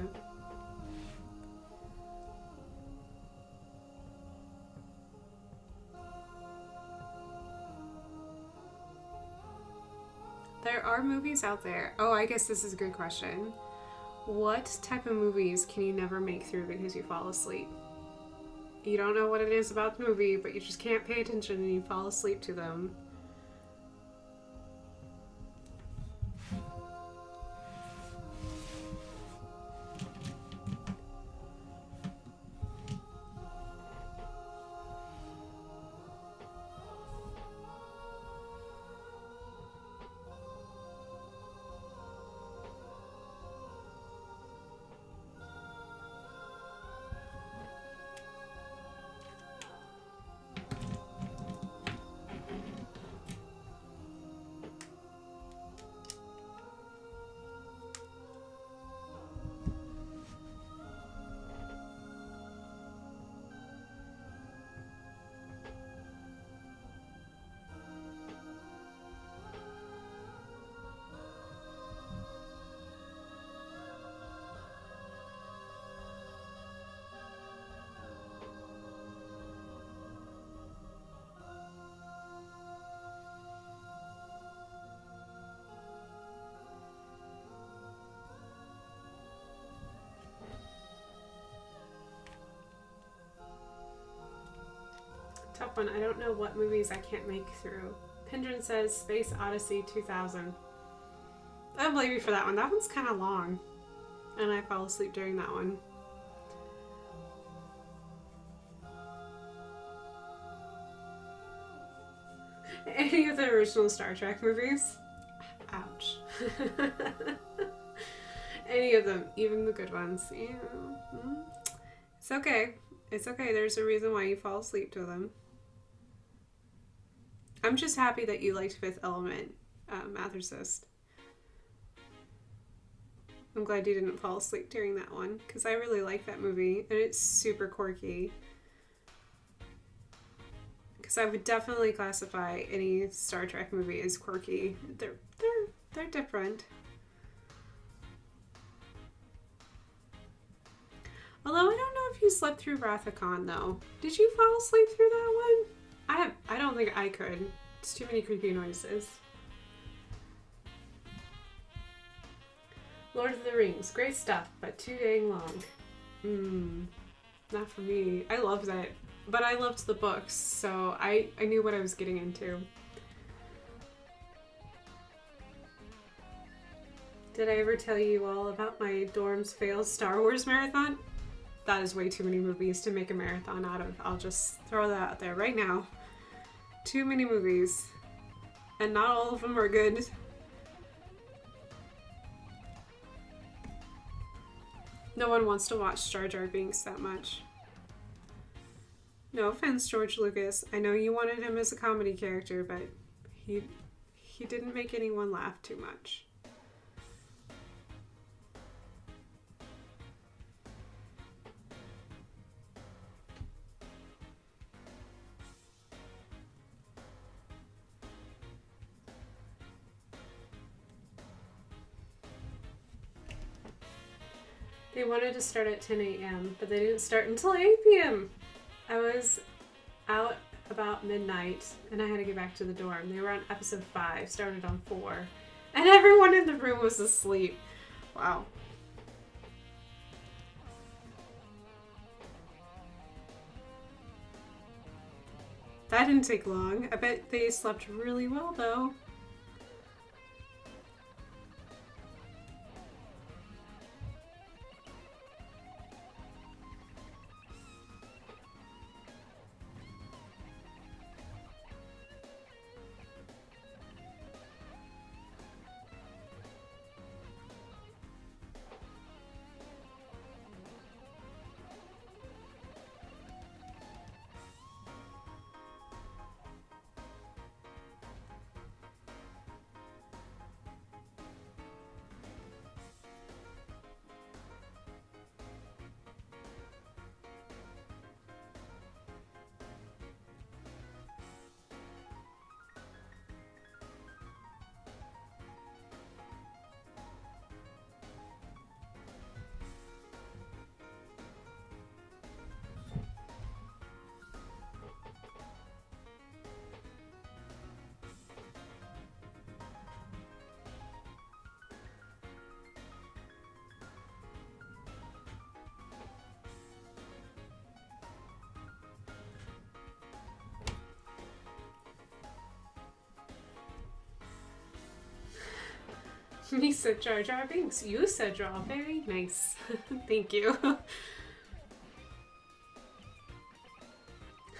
There are movies out there. Oh, I guess this is a good question. What type of movies can you never make through because you fall asleep? You don't know what it is about the movie, but you just can't pay attention and you fall asleep to them. Tough one. I don't know what movies I can't make through. Pindrin says Space Odyssey 2000. I don't blame you for that one. That one's kind of long. And I fell asleep during that one. Any of the original Star Trek movies? Ouch. Any of them, even the good ones. Yeah. It's okay. It's okay. There's a reason why you fall asleep to them. I'm just happy that you liked Fifth Element, Mathercyst. I'm glad you didn't fall asleep during that one, because I really like that movie, and it's super quirky. Because I would definitely classify any Star Trek movie as quirky. They're different. Although I don't know if you slept through Wrath of Khan though. Did you fall asleep through that one? I don't think I could. It's too many creepy noises. Lord of the Rings, great stuff, but too dang long. Not for me. I loved it, but I loved the books, so I knew what I was getting into. Did I ever tell you all about my dorm's failed Star Wars marathon? That is way too many movies to make a marathon out of. I'll just throw that out there right now. Too many movies. And not all of them are good. No one wants to watch Jar Jar Binks that much. No offense, George Lucas. I know you wanted him as a comedy character, but he didn't make anyone laugh too much. They wanted to start at 10 a.m., but they didn't start until 8 p.m. I was out about midnight, and I had to get back to the dorm. They were on episode 5, started on 4, and everyone in the room was asleep. Wow. That didn't take long. I bet they slept really well, though. Me said Jar Jar Binks. You said draw. Very nice. Thank you.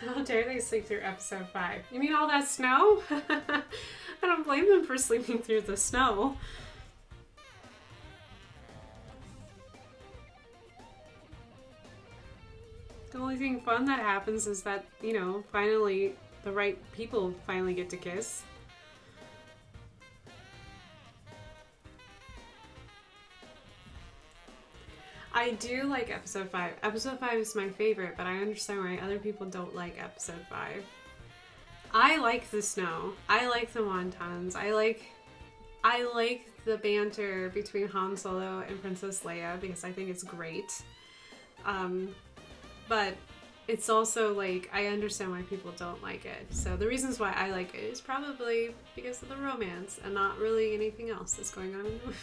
How dare they sleep through episode 5? You mean all that snow? I don't blame them for sleeping through the snow. The only thing fun that happens is that, you know, finally the right people finally get to kiss. I do like episode 5. Episode 5 is my favorite, but I understand why other people don't like episode 5. I like the snow. I like the wontons. I like the banter between Han Solo and Princess Leia because I think it's great. But it's also like, I understand why people don't like it. So the reasons why I like it is probably because of the romance and not really anything else that's going on in the movie.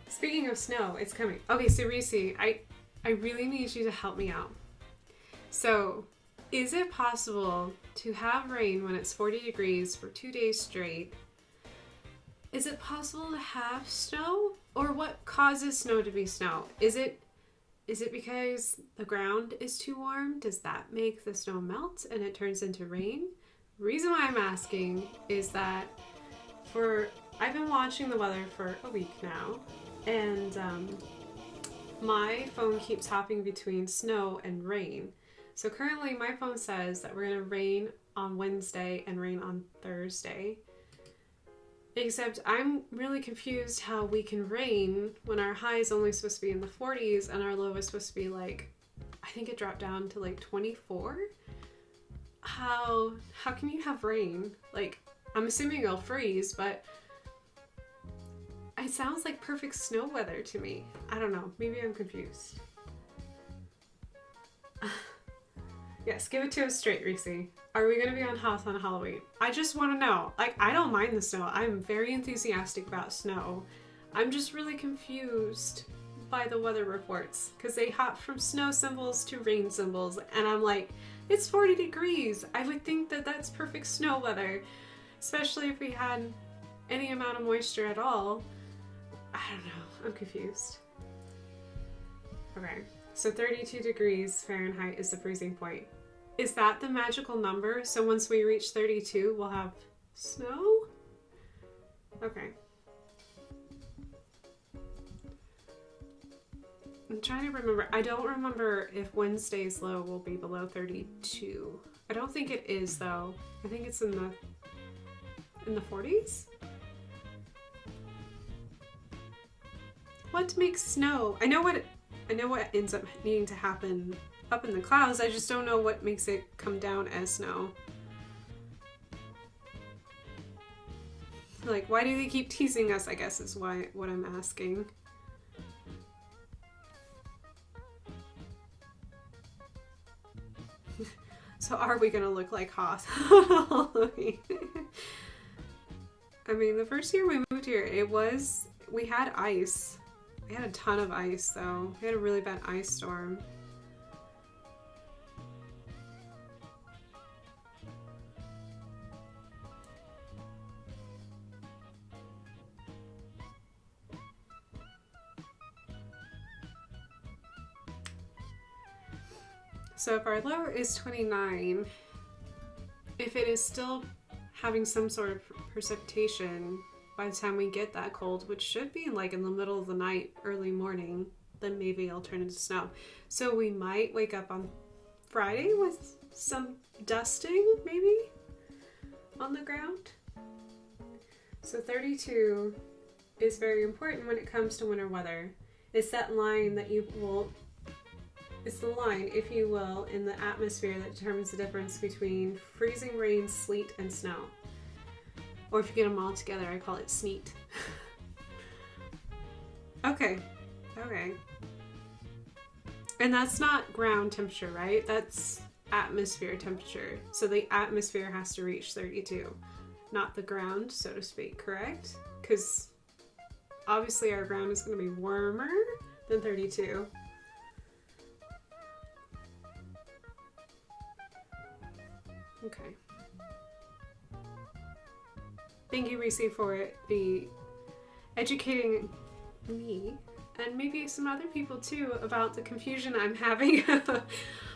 Speaking of snow, it's coming. Okay, so Reese, I really need you to help me out. So, is it possible to have rain when it's 40 degrees for 2 days straight? Is it possible to have snow? Or what causes snow to be snow? Is it because the ground is too warm? Does that make the snow melt and it turns into rain? The reason why I'm asking is that I've been watching the weather for a week now, and my phone keeps hopping between snow and rain. So currently my phone says that we're going to rain on Wednesday and rain on Thursday. Except I'm really confused how we can rain when our high is only supposed to be in the 40s and our low is supposed to be like, I think it dropped down to like 24. How can you have rain? Like, I'm assuming it'll freeze, but it sounds like perfect snow weather to me. I don't know. Maybe I'm confused. Yes, give it to us straight, Reese. Are we going to be on house on Halloween? I just want to know. Like, I don't mind the snow. I'm very enthusiastic about snow. I'm just really confused by the weather reports because they hop from snow symbols to rain symbols. And I'm like, it's 40 degrees. I would think that that's perfect snow weather, especially if we had any amount of moisture at all. I don't know. I'm confused. Okay. So 32 degrees Fahrenheit is the freezing point. Is that the magical number? So once we reach 32, we'll have snow? Okay. I'm trying to remember. I don't remember if Wednesday's low will be below 32. I don't think it is, though. I think it's in the 40s? What makes snow? I know what ends up needing to happen up in the clouds. I just don't know what makes it come down as snow. Like, why do they keep teasing us, I guess is what I'm asking. So are we gonna look like Hoth? I mean, the first year we moved here, we had ice. We had a ton of ice, though. We had a really bad ice storm. So if our low is 29, if it is still having some sort of precipitation by the time we get that cold, which should be like in the middle of the night, early morning, then maybe it'll turn into snow. So we might wake up on Friday with some dusting, maybe, on the ground. So 32 is very important when it comes to winter weather. It's that line that it's the line, if you will, in the atmosphere that determines the difference between freezing rain, sleet, and snow. Or if you get them all together, I call it sneet. Okay. And that's not ground temperature, right? That's atmosphere temperature. So the atmosphere has to reach 32, not the ground, so to speak, correct? Because obviously our ground is going to be warmer than 32. Okay. Thank you, Reese, for the educating me and maybe some other people too about the confusion I'm having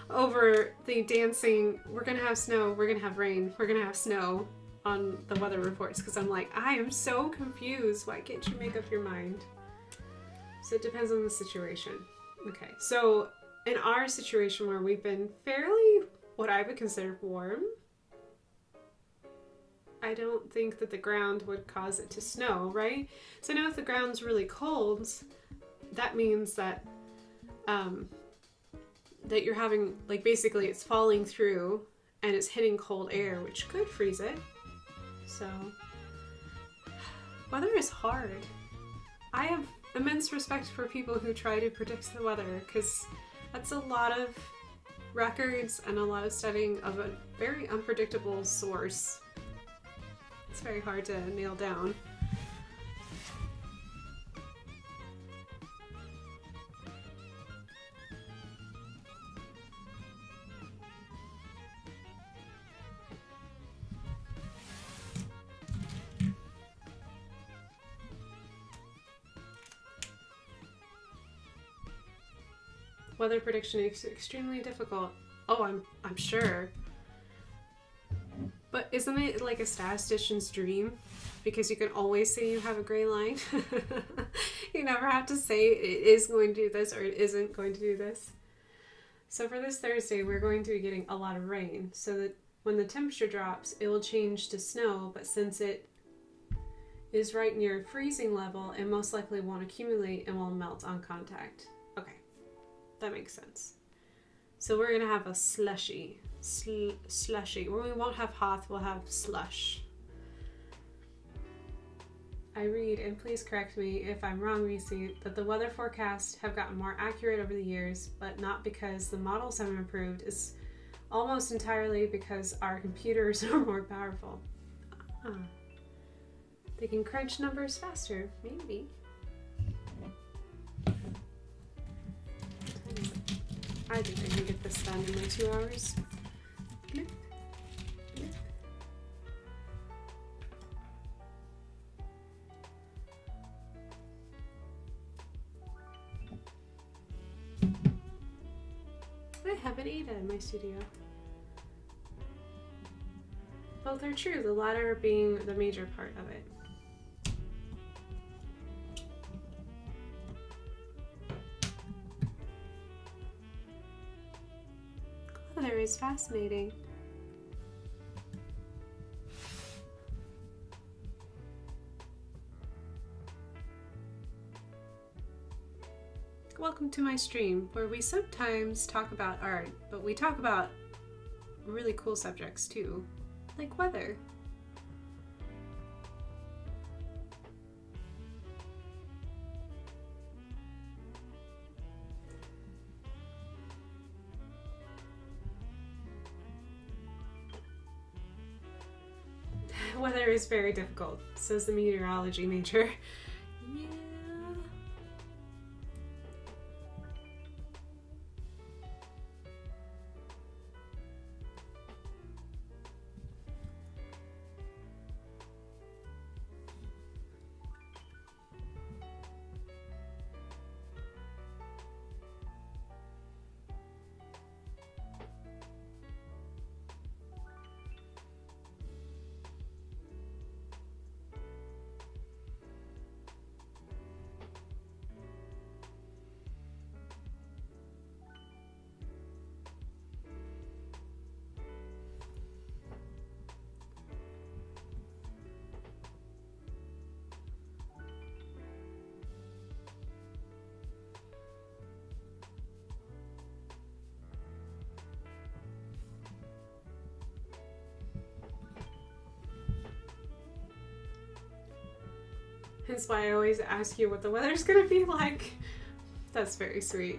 over the dancing. We're gonna have snow, we're gonna have rain, we're gonna have snow on the weather reports, because I'm like, I am so confused. Why can't you make up your mind? So it depends on the situation. Okay, so in our situation where we've been fairly what I would consider warm, I don't think that the ground would cause it to snow, right? So now if the ground's really cold, that means that that you're having, like, basically it's falling through and it's hitting cold air, which could freeze it. So weather is hard. I have immense respect for people who try to predict the weather, because that's a lot of records and a lot of studying of a very unpredictable source. It's very hard to nail down. weather prediction is extremely difficult. Oh, I'm sure. But isn't it like a statistician's dream? Because you can always say you have a gray line. You never have to say it is going to do this or it isn't going to do this. So for this Thursday, we're going to be getting a lot of rain. So that when the temperature drops, it will change to snow. But since it is right near freezing level, it most likely won't accumulate and will melt on contact. Okay, that makes sense. So we're going to have a slushy. When we won't have hoth, we'll have slush. I read, and please correct me if I'm wrong, Reese, that the weather forecasts have gotten more accurate over the years, but not because the models have improved. It's almost entirely because our computers are more powerful. They can crunch numbers faster, maybe. I think I can get this done in my 2 hours. I have an Ada in my studio. Both are true, the latter being the major part of it. Glitter is fascinating. Welcome to my stream, where we sometimes talk about art, but we talk about really cool subjects too, like weather. Weather is very difficult, says the meteorology major. Yeah. Hence why I always ask you what the weather's gonna be like. That's very sweet.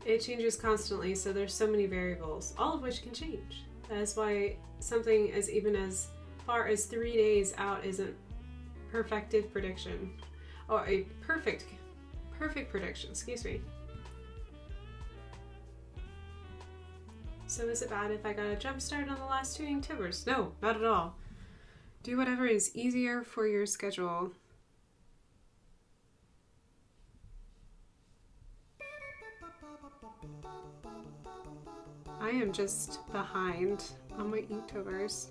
It changes constantly, so there's so many variables, all of which can change. That is why something even as far as 3 days out isn't perfected prediction. Or a perfect prediction, excuse me. So is it bad if I got a jump start on the last 2 Inktober's? No, not at all. Do whatever is easier for your schedule. I am just behind on my Inktober's.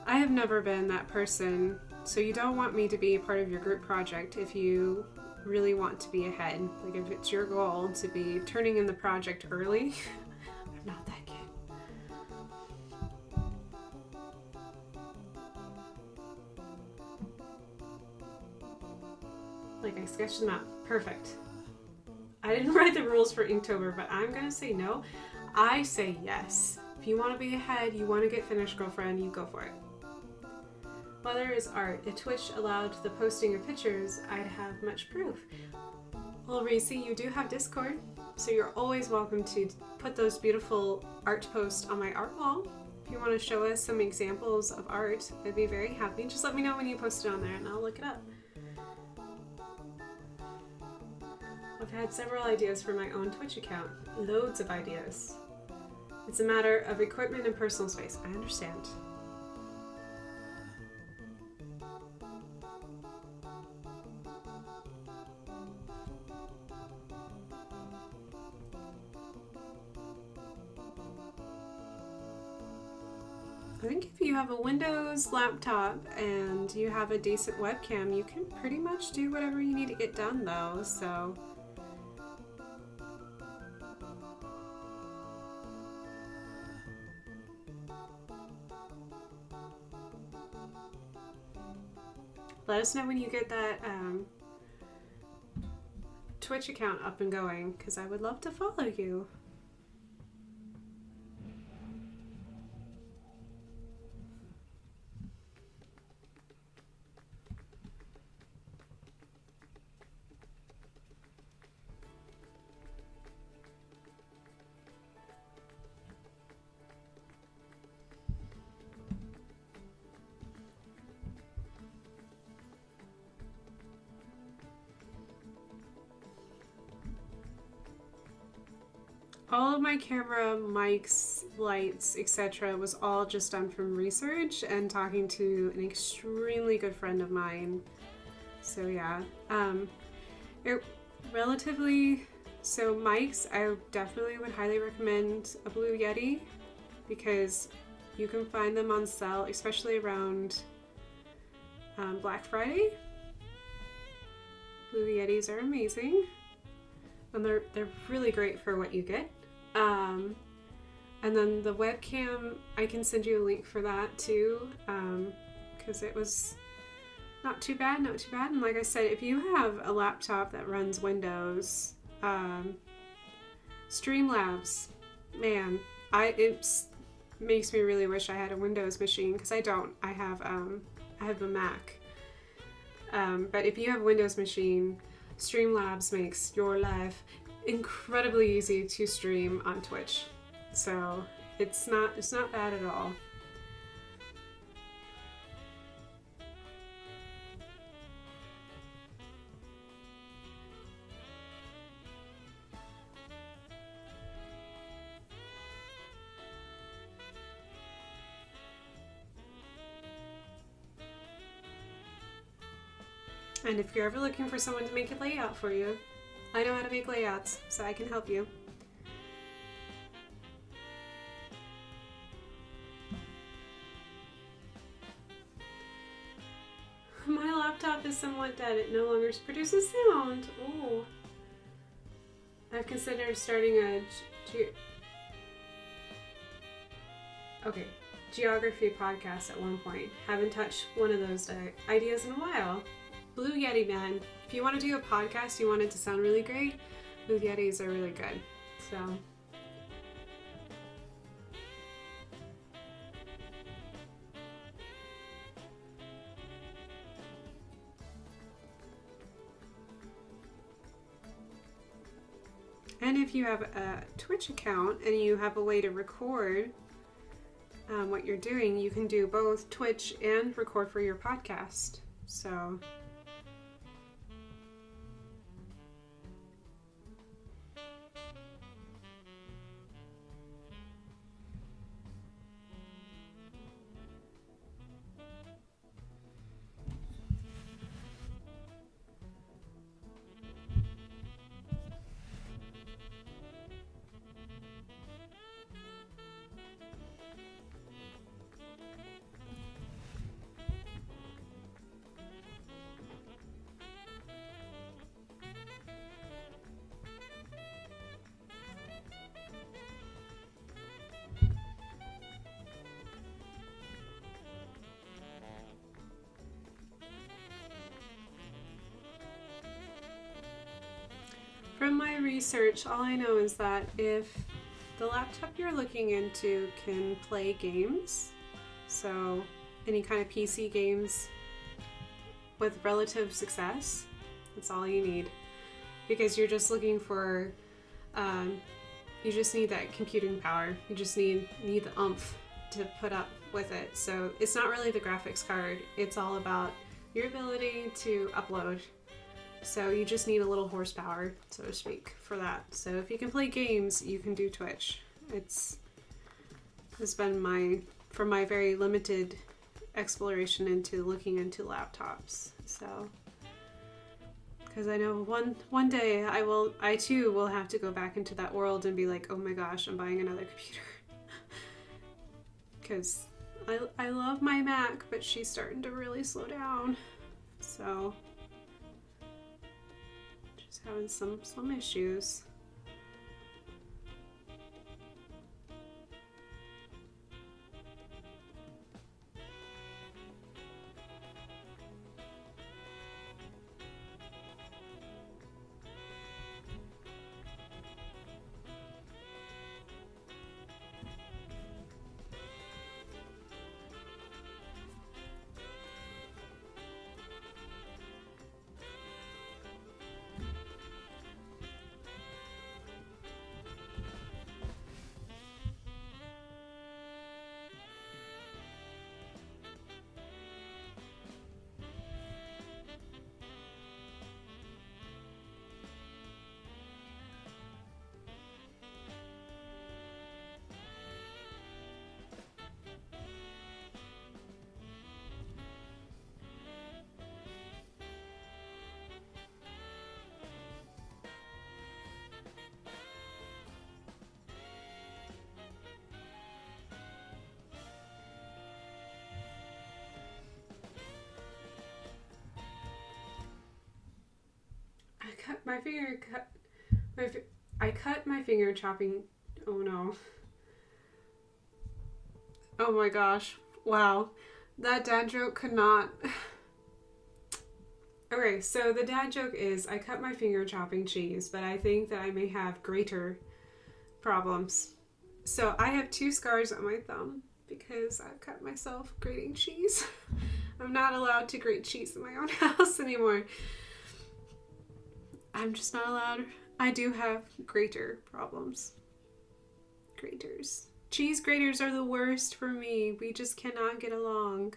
I have never been that person, so you don't want me to be a part of your group project if you really want to be ahead. Like if it's your goal to be turning in the project early, I'm not that kid. Like I sketched them out, perfect. I didn't write the rules for Inktober, but I'm gonna say no. I say yes. If you want to be ahead, you want to get finished, girlfriend, you go for it. Weather is art. If Twitch allowed the posting of pictures, I'd have much proof. Well, Reese, you do have Discord, so you're always welcome to put those beautiful art posts on my art wall. If you want to show us some examples of art, I'd be very happy. Just let me know when you post it on there and I'll look it up. I've had several ideas for my own Twitch account. Loads of ideas. It's a matter of equipment and personal space. I understand. I think if you have a Windows laptop and you have a decent webcam, you can pretty much do whatever you need to get done though, so. Let us know when you get that Twitch account up and going, because I would love to follow you. All of my camera, mics, lights, etc. was all just done from research and talking to an extremely good friend of mine. So yeah, so mics, I definitely would highly recommend a Blue Yeti because you can find them on sale, especially around Black Friday. Blue Yetis are amazing. And they're really great for what you get. And then the webcam, I can send you a link for that too, because it was not too bad. And like I said, if you have a laptop that runs Windows, Streamlabs, man, it makes me really wish I had a Windows machine because I don't. I have a Mac. But if you have a Windows machine, Streamlabs makes your life incredibly easy to stream on Twitch. So it's not bad at all. And if you're ever looking for someone to make a layout for you, I know how to make layouts, so I can help you. My laptop is somewhat dead. It no longer produces sound. Ooh. I've considered starting a geography podcast at one point. Haven't touched one of those ideas in a while. Blue Yeti, man. If you want to do a podcast, you want it to sound really great, Blue Yetis are really good. So. And if you have a Twitch account and you have a way to record what you're doing, you can do both Twitch and record for your podcast. So. From my research, all I know is that if the laptop you're looking into can play games, so any kind of PC games with relative success. That's all you need, because you're just looking for, you just need that computing power. You just need the oomph to put up with it. So it's not really the graphics card. It's all about your ability to upload. So you just need a little horsepower, so to speak, for that. So if you can play games, you can do Twitch. It's been my very limited exploration into looking into laptops. So, because I know one day I too will have to go back into that world and be like, oh my gosh, I'm buying another computer. Because I love my Mac, but she's starting to really slow down. So, just having some issues. I cut my finger chopping. Oh no. Oh my gosh. Wow. That dad joke could not. Okay, so the dad joke is I cut my finger chopping cheese, but I think that I may have greater problems. So I have 2 scars on my thumb because I've cut myself grating cheese. I'm not allowed to grate cheese in my own house anymore. I'm just not allowed. I do have grater problems. Graters. Cheese graters are the worst for me. We just cannot get along.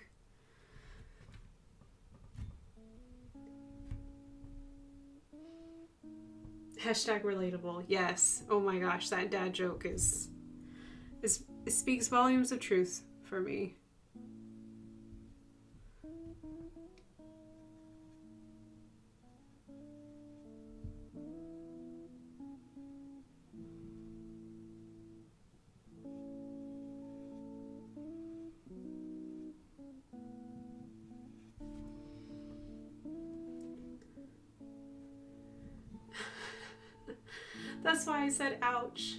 Hashtag relatable. Yes. Oh my gosh, that dad joke it speaks volumes of truth for me. That's why I said ouch.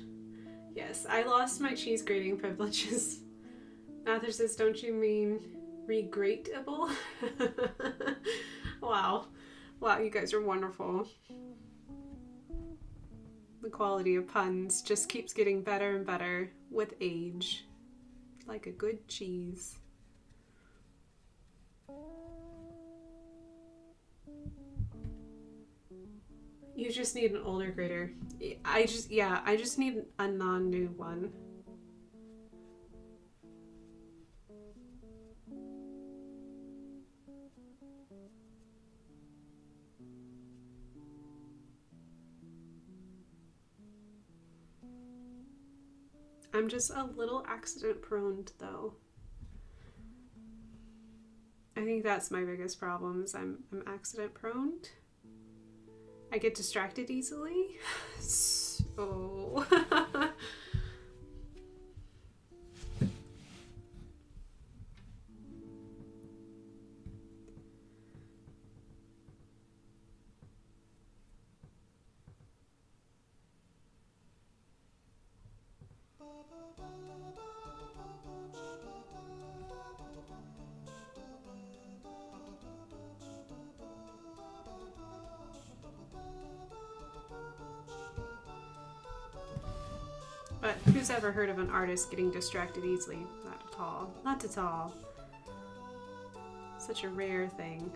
Yes, I lost my cheese grating privileges. Mather says, don't you mean regratable? Wow. Wow, you guys are wonderful. The quality of puns just keeps getting better and better with age. Like a good cheese. You just need an older grater. I just need a non-new one. I'm just a little accident prone though. I think that's my biggest problem is I'm accident prone. I get distracted easily. So but who's ever heard of an artist getting distracted easily? Not at all. Not at all. such a rare thing.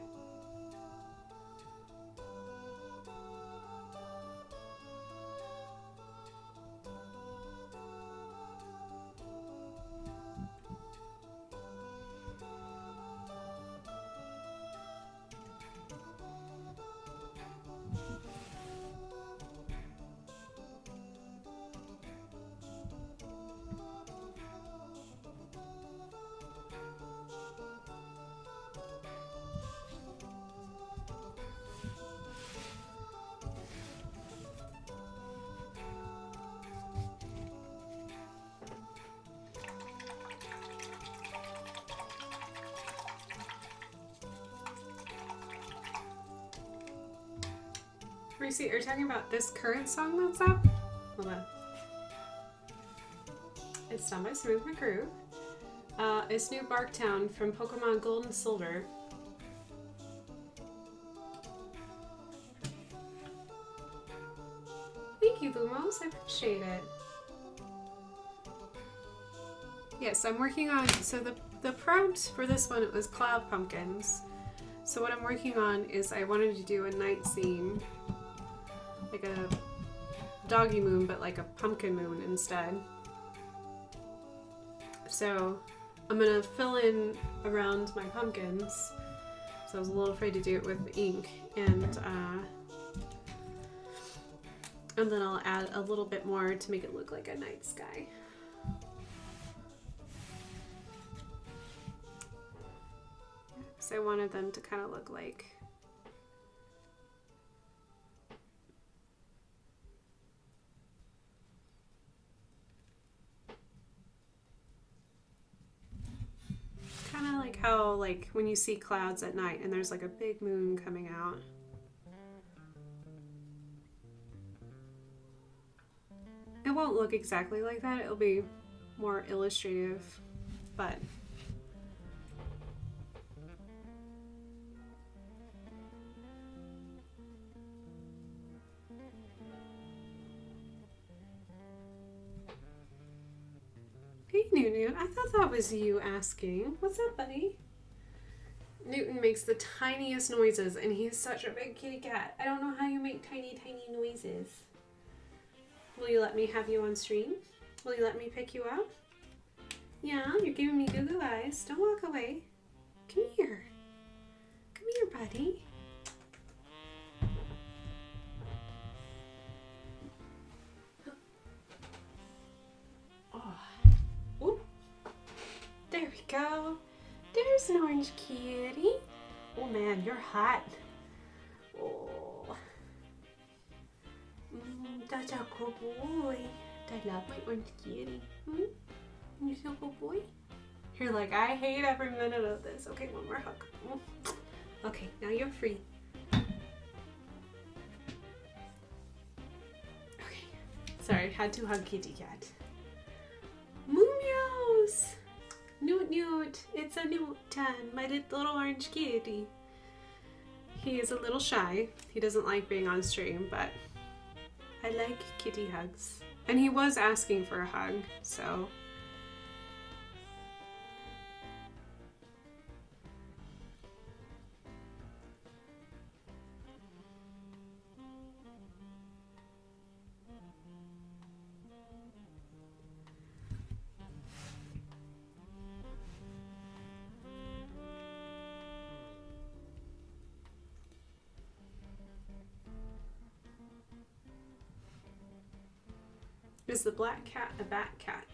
Reese, are you talking about this current song that's up? Hold on. It's done by Smooth McGrew. It's New Barktown from Pokemon Gold and Silver. Thank you, Lumos. I appreciate it. Yes, I'm working on, so the prompt for this one, it was cloud pumpkins. So what I'm working on is I wanted to do a night scene, like a doggy moon, but like a pumpkin moon instead. So I'm gonna fill in around my pumpkins. So I was a little afraid to do it with ink, and then I'll add a little bit more to make it look like a night sky. So I wanted them to kind of look like how, like, when you see clouds at night and there's like a big moon coming out. It won't look exactly like that. It'll be more illustrative, but hey, Newton, I thought that was you asking. What's up, buddy? Newton makes the tiniest noises, and he's such a big kitty cat. I don't know how you make tiny, tiny noises. Will you let me have you on stream? Will you let me pick you up? Yeah, you're giving me goo-goo eyes. Don't walk away. Come here. Come here, buddy. There we go. There's an orange kitty. Oh man, you're hot. Oh. That's a good boy. I love my orange kitty. You're so good boy. You're like, I hate every minute of this. Okay, one more hug. Okay, now you're free. Okay. Sorry, had to hug kitty cat. Moo meows. Newt Newt, it's a Newton, my little orange kitty. He is a little shy. He doesn't like being on stream, but I like kitty hugs. And he was asking for a hug, so. Is the black cat a bat cat?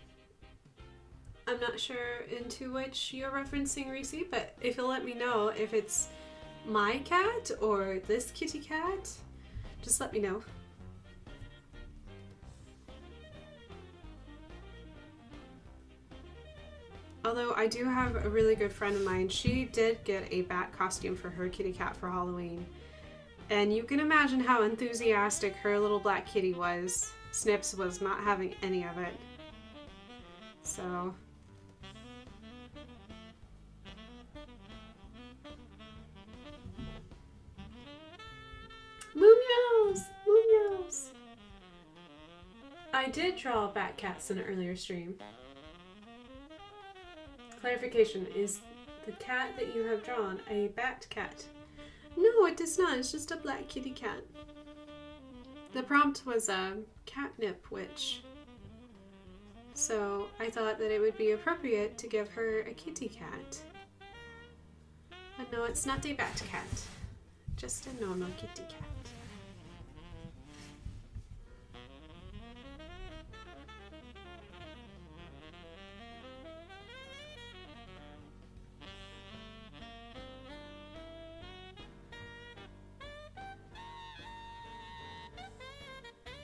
I'm not sure into which you're referencing, Reese, but if you'll let me know if it's my cat or this kitty cat, just let me know. Although I do have a really good friend of mine, she did get a bat costume for her kitty cat for Halloween. And you can imagine how enthusiastic her little black kitty was. Snips was not having any of it. So. Moo meows! Moo meows! I did draw bat cats in an earlier stream. Clarification, is The cat that you have drawn, a bat cat. No, it does not. It's just a black kitty cat. The prompt was a catnip witch. So I thought that it would be appropriate to give her a kitty cat. But no, it's not a bat cat. Just a normal kitty cat.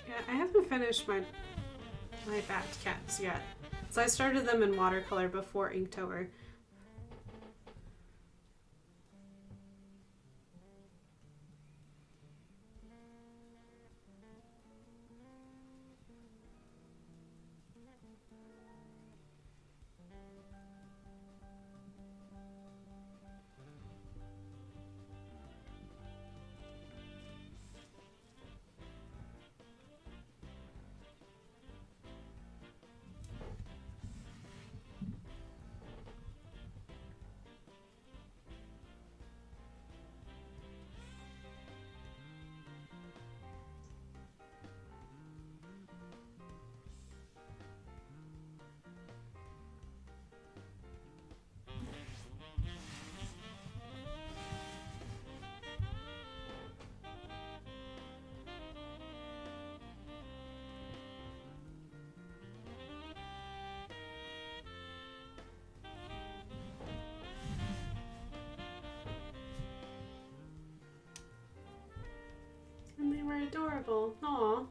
Yeah, I haven't finished my bat cats yet. So I started them in watercolor before Inktober. And they were adorable. Aww.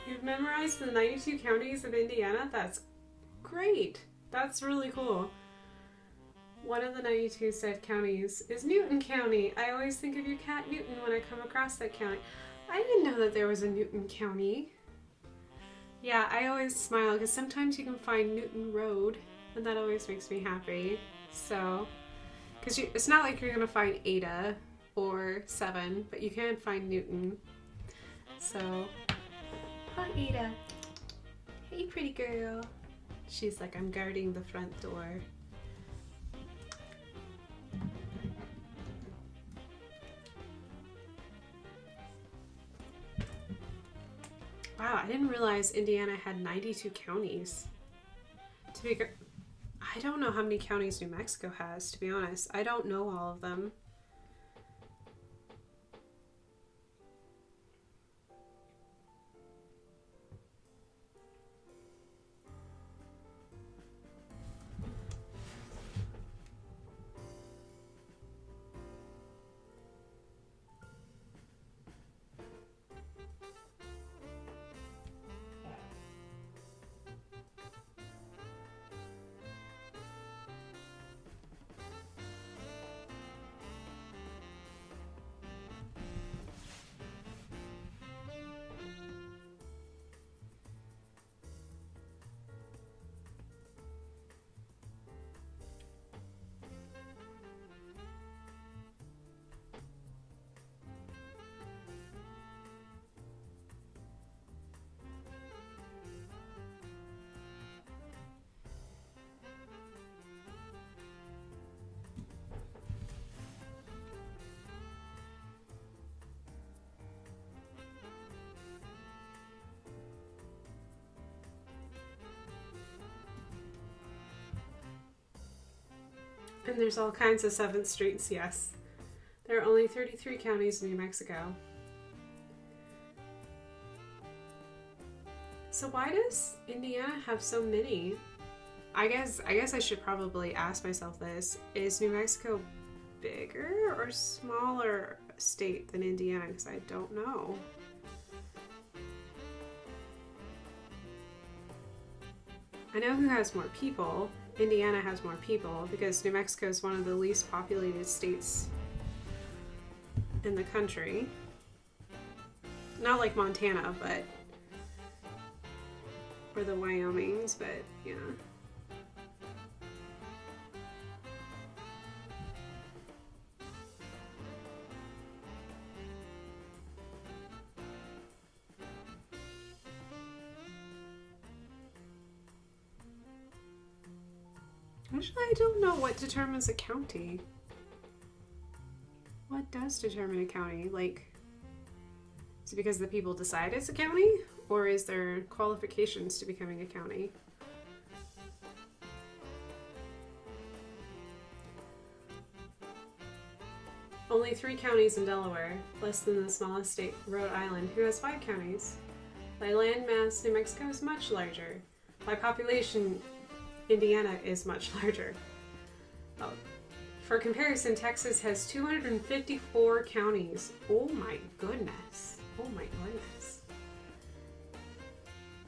You've memorized the 92 counties of Indiana? That's great. That's really cool. One of the 92 said counties is Newton County. I always think of your cat Newton when I come across that county. I didn't know that there was a Newton County. Yeah, I always smile because sometimes you can find Newton Road, and that always makes me happy. So, because it's not like you're going to find Ada or 7, but you can find Newton. So, hi Ada. Hey pretty girl. She's like, I'm guarding the front door. Wow, I didn't realize Indiana had 92 counties. To be I don't know how many counties New Mexico has, to be honest. I don't know all of them. And there's all kinds of 7th Streets, yes. There are only 33 counties in New Mexico. So why does Indiana have so many? I guess I should probably ask myself this. Is New Mexico bigger or smaller state than Indiana? Because I don't know. I know who has more people. Indiana has more people because New Mexico is one of the least populated states in the country. Not like Montana, but or the Wyomings, but yeah. Actually, I don't know what determines a county. What does determine a county? Like, is it because the people decide it's a county? Or is there qualifications to becoming a county? Only 3 counties in Delaware, less than the smallest state, Rhode Island, who has 5 counties. By land mass, New Mexico is much larger. By population, Indiana is much larger. Oh. For comparison, Texas has 254 counties. Oh my goodness. Oh my goodness.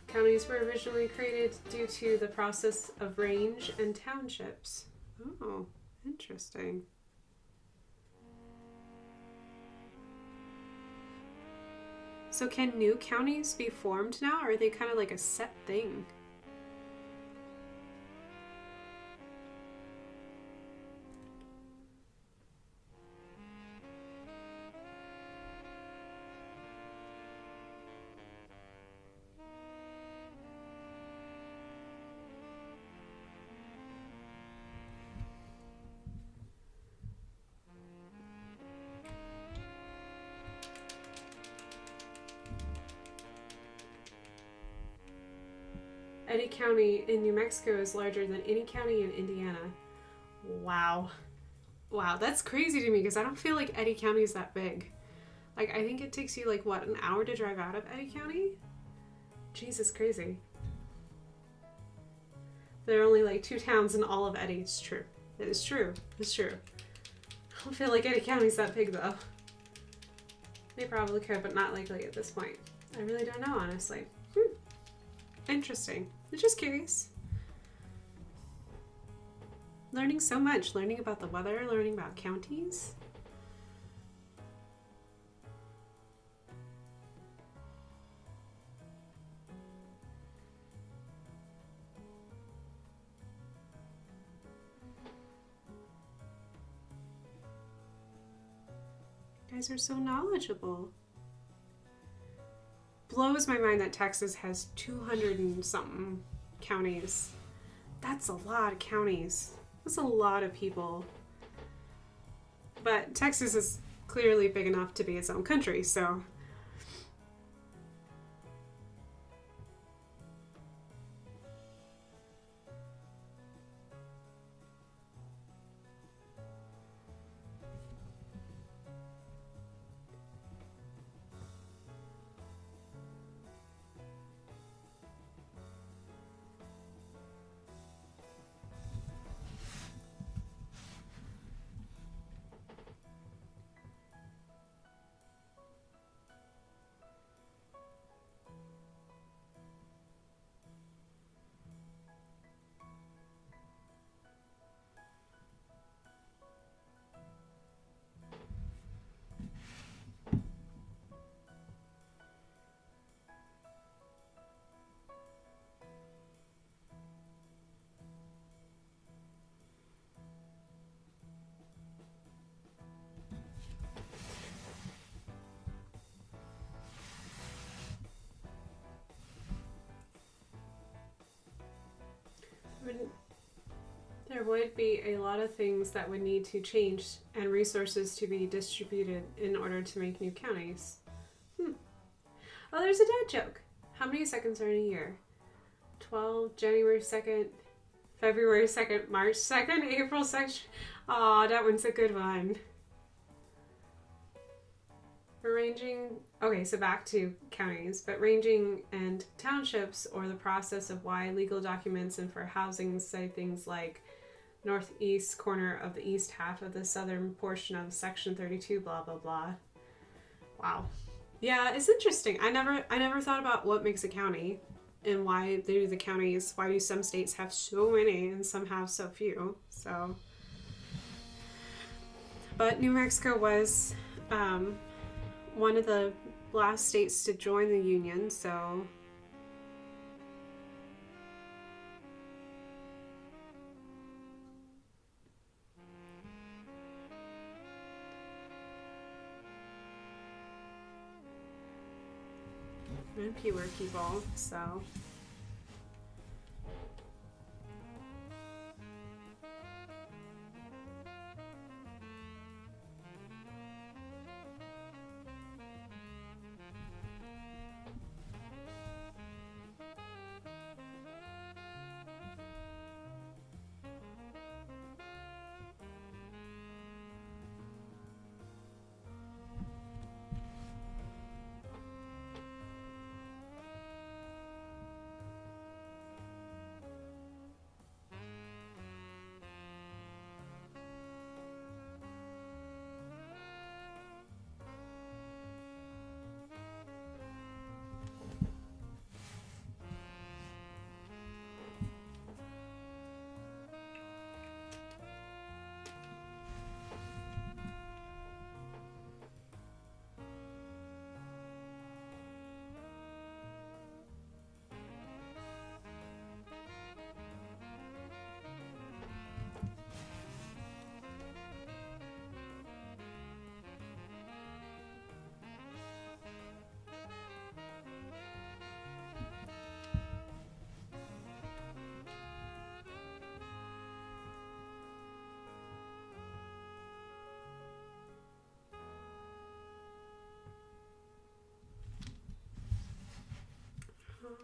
Counties were originally created due to the process of range and townships. Oh, interesting. So can new counties be formed now, or are they kind of like a set thing? Eddy County in New Mexico is larger than any county in Indiana. Wow. Wow, that's crazy to me because I don't feel like Eddy County is that big. Like, I think it takes you, like, what, an hour to drive out of Eddy County? Jesus, crazy. There are only, like, 2 towns in all of Eddy. It's true. It is true. It's true. I don't feel like Eddy County's that big, though. They probably could, but not likely at this point. I really don't know, honestly. Interesting. I'm just curious. Learning so much. Learning about the weather, learning about counties. You guys are so knowledgeable. Blows my mind that Texas has 200 and something counties. That's a lot of counties. That's a lot of people. But Texas is clearly big enough to be its own country, so. There would be a lot of things that would need to change and resources to be distributed in order to make new counties. Oh, there's a dad joke. How many seconds are in a year? 12, January 2nd, February 2nd, March 2nd, April 2nd. Aw, that one's a good one. Arranging, okay, so back to counties, but ranging and townships, or the process of why legal documents and for housing say things like northeast corner of the east half of the southern portion of section 32, blah, blah, blah. Wow. Yeah, it's interesting. I never thought about what makes a county and why do the counties, why do some states have so many and some have so few, so. But New Mexico was, one of the last states to join the Union, so and fewer people, so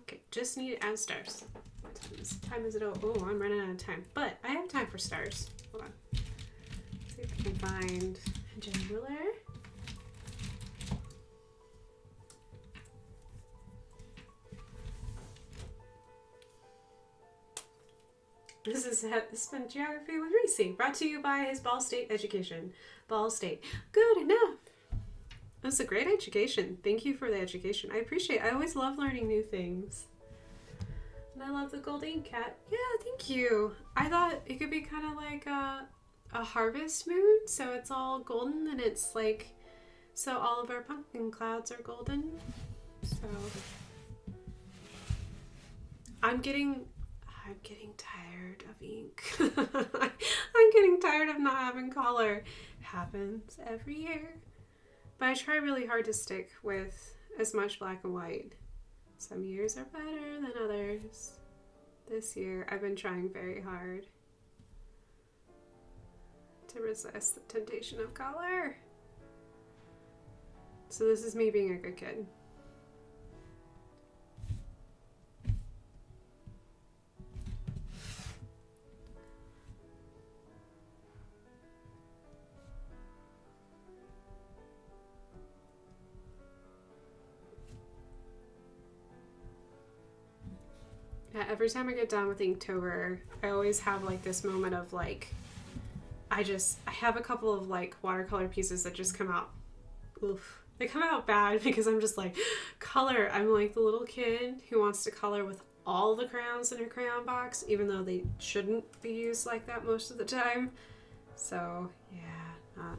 Okay, just need to add stars. What time is it? Oh, I'm running out of time. But I have time for stars. Hold on. Let's see if I can find a gem ruler. This has been Geography with Reese, brought to you by his Ball State education. Ball State. Good enough. That's a great education. Thank you for the education. I appreciate it. I always love learning new things. And I love the gold ink cat. Yeah, thank you. I thought it could be kind of like a harvest moon. So it's all golden and it's like, so all of our pumpkin clouds are golden. So I'm getting tired of ink. I'm getting tired of not having color. Happens every year. But I try really hard to stick with as much black and white. Some years are better than others. This year, I've been trying very hard to resist the temptation of color. So this is me being a good kid. Yeah, every time I get done with Inktober, I always have like this moment of like, I have a couple of like watercolor pieces that just come out, oof. They come out bad because I'm just like, color. I'm like the little kid who wants to color with all the crayons in her crayon box, even though they shouldn't be used like that most of the time. So yeah,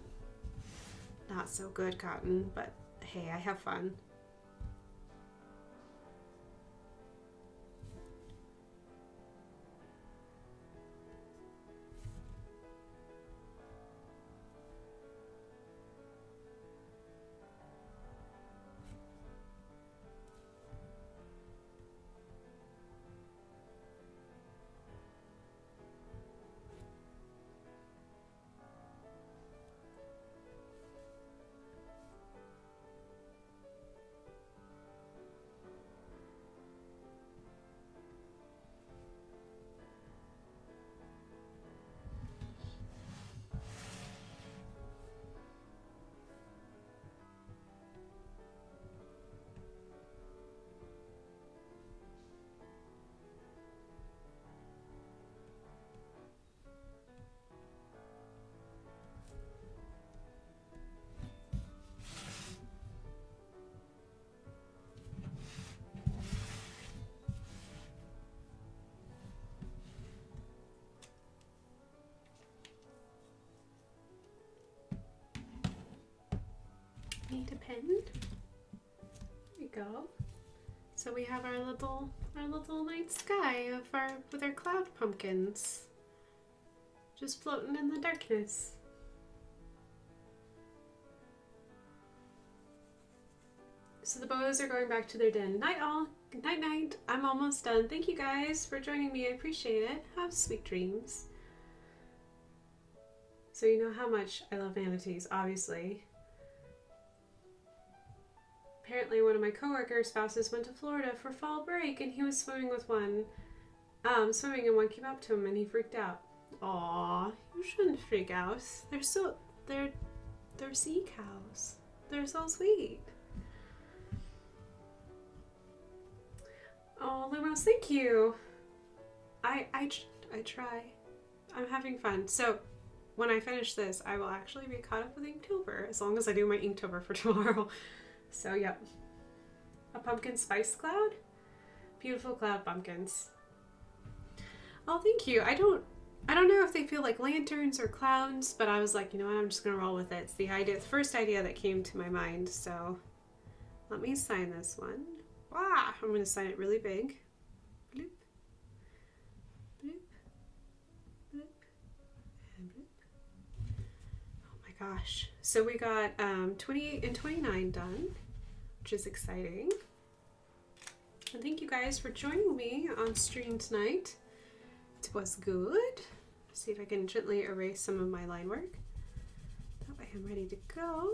not so good, Cotton, but hey, I have fun. Need a pen. There we go. So we have our little night sky with our cloud pumpkins just floating in the darkness. So the boas are going back to their den. Night all. Good night night. I'm almost done. Thank you guys for joining me. I appreciate it. Have sweet dreams. So you know how much I love manatees, obviously. Apparently one of my coworker spouses went to Florida for fall break and he was swimming with one, and one came up to him and he freaked out. Aw, you shouldn't freak out. They're sea cows. They're so sweet. Oh, Lumos, thank you. I try. I'm having fun. So when I finish this, I will actually be caught up with Inktober, as long as I do my Inktober for tomorrow. So, yep. A pumpkin spice cloud? Beautiful cloud pumpkins. Oh, thank you. I don't know if they feel like lanterns or clouds, but I was like, you know what, I'm just gonna roll with it. It's the first idea that came to my mind, so let me sign this one. Wow, I'm gonna sign it really big. Bloop, bloop, bloop, and bloop. Oh my gosh. So we got 28 and 29 done, which is exciting. And thank you guys for joining me on stream tonight. It was good. Let's see if I can gently erase some of my line work. That way I'm ready to go.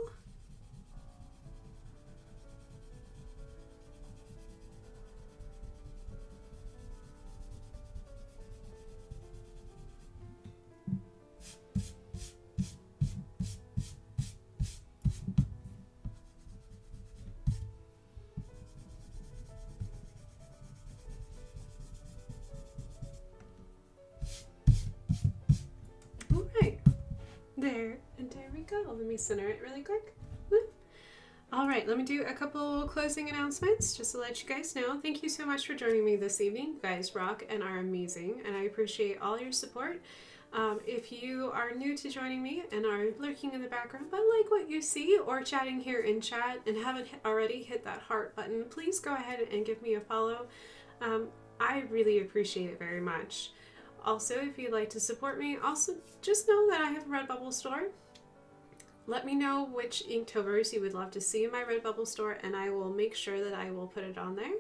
there, and there we go. Let me center it really quick. All right, let me do a couple closing announcements just to let you guys know. Thank you so much for joining me this evening. You guys rock and are amazing, and I appreciate all your support. If you are new to joining me and are lurking in the background but like what you see or chatting here in chat and haven't already hit that heart button, please go ahead and give me a follow. I really appreciate it very much. Also, if you'd like to support me, also just know that I have a Redbubble store. Let me know which Inktobers you would love to see in my Redbubble store, and I will make sure that I will put it on there.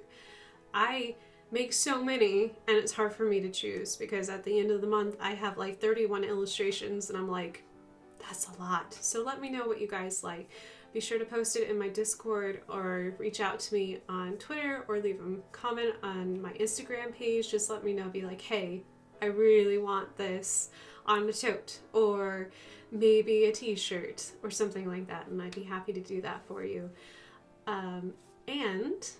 I make so many, and it's hard for me to choose because at the end of the month, I have like 31 illustrations, and I'm like, that's a lot. So let me know what you guys like. Be sure to post it in my Discord or reach out to me on Twitter or leave a comment on my Instagram page. Just let me know, be like, hey, I really want this on a tote or maybe a t-shirt or something like that, and I'd be happy to do that for you. And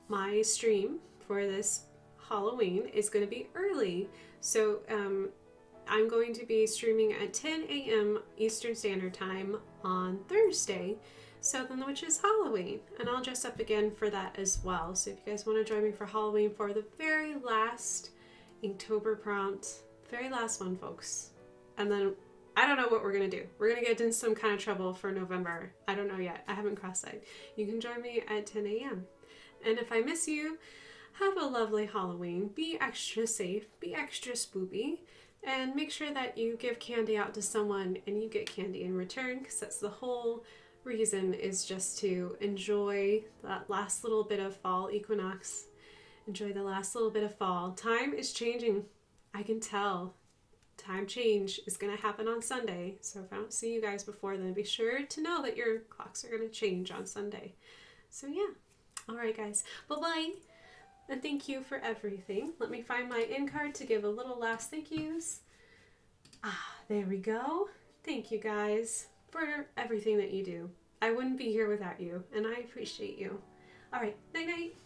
my stream for this Halloween is going to be early, so I'm going to be streaming at 10 a.m. Eastern Standard Time on Thursday, which is Halloween, and I'll dress up again for that as well. So if you guys want to join me for Halloween for the very last Inktober prompt, very last one, folks, and then I don't know what we're going to do. We're going to get in some kind of trouble for November. I don't know yet. I haven't crossed that. You can join me at 10 a.m. And if I miss you, have a lovely Halloween. Be extra safe. Be extra spoopy. And make sure that you give candy out to someone and you get candy in return, because that's the whole reason, is just to enjoy that last little bit of fall equinox. Enjoy the last little bit of fall. Time is changing. I can tell. Time change is going to happen on Sunday, so if I don't see you guys before then, be sure to know that your clocks are going to change on Sunday. So yeah, alright guys, bye-bye, and thank you for everything. Let me find my end card to give a little last thank yous. There we go. Thank you guys for everything that you do. I wouldn't be here without you, and I appreciate you. Alright, night night.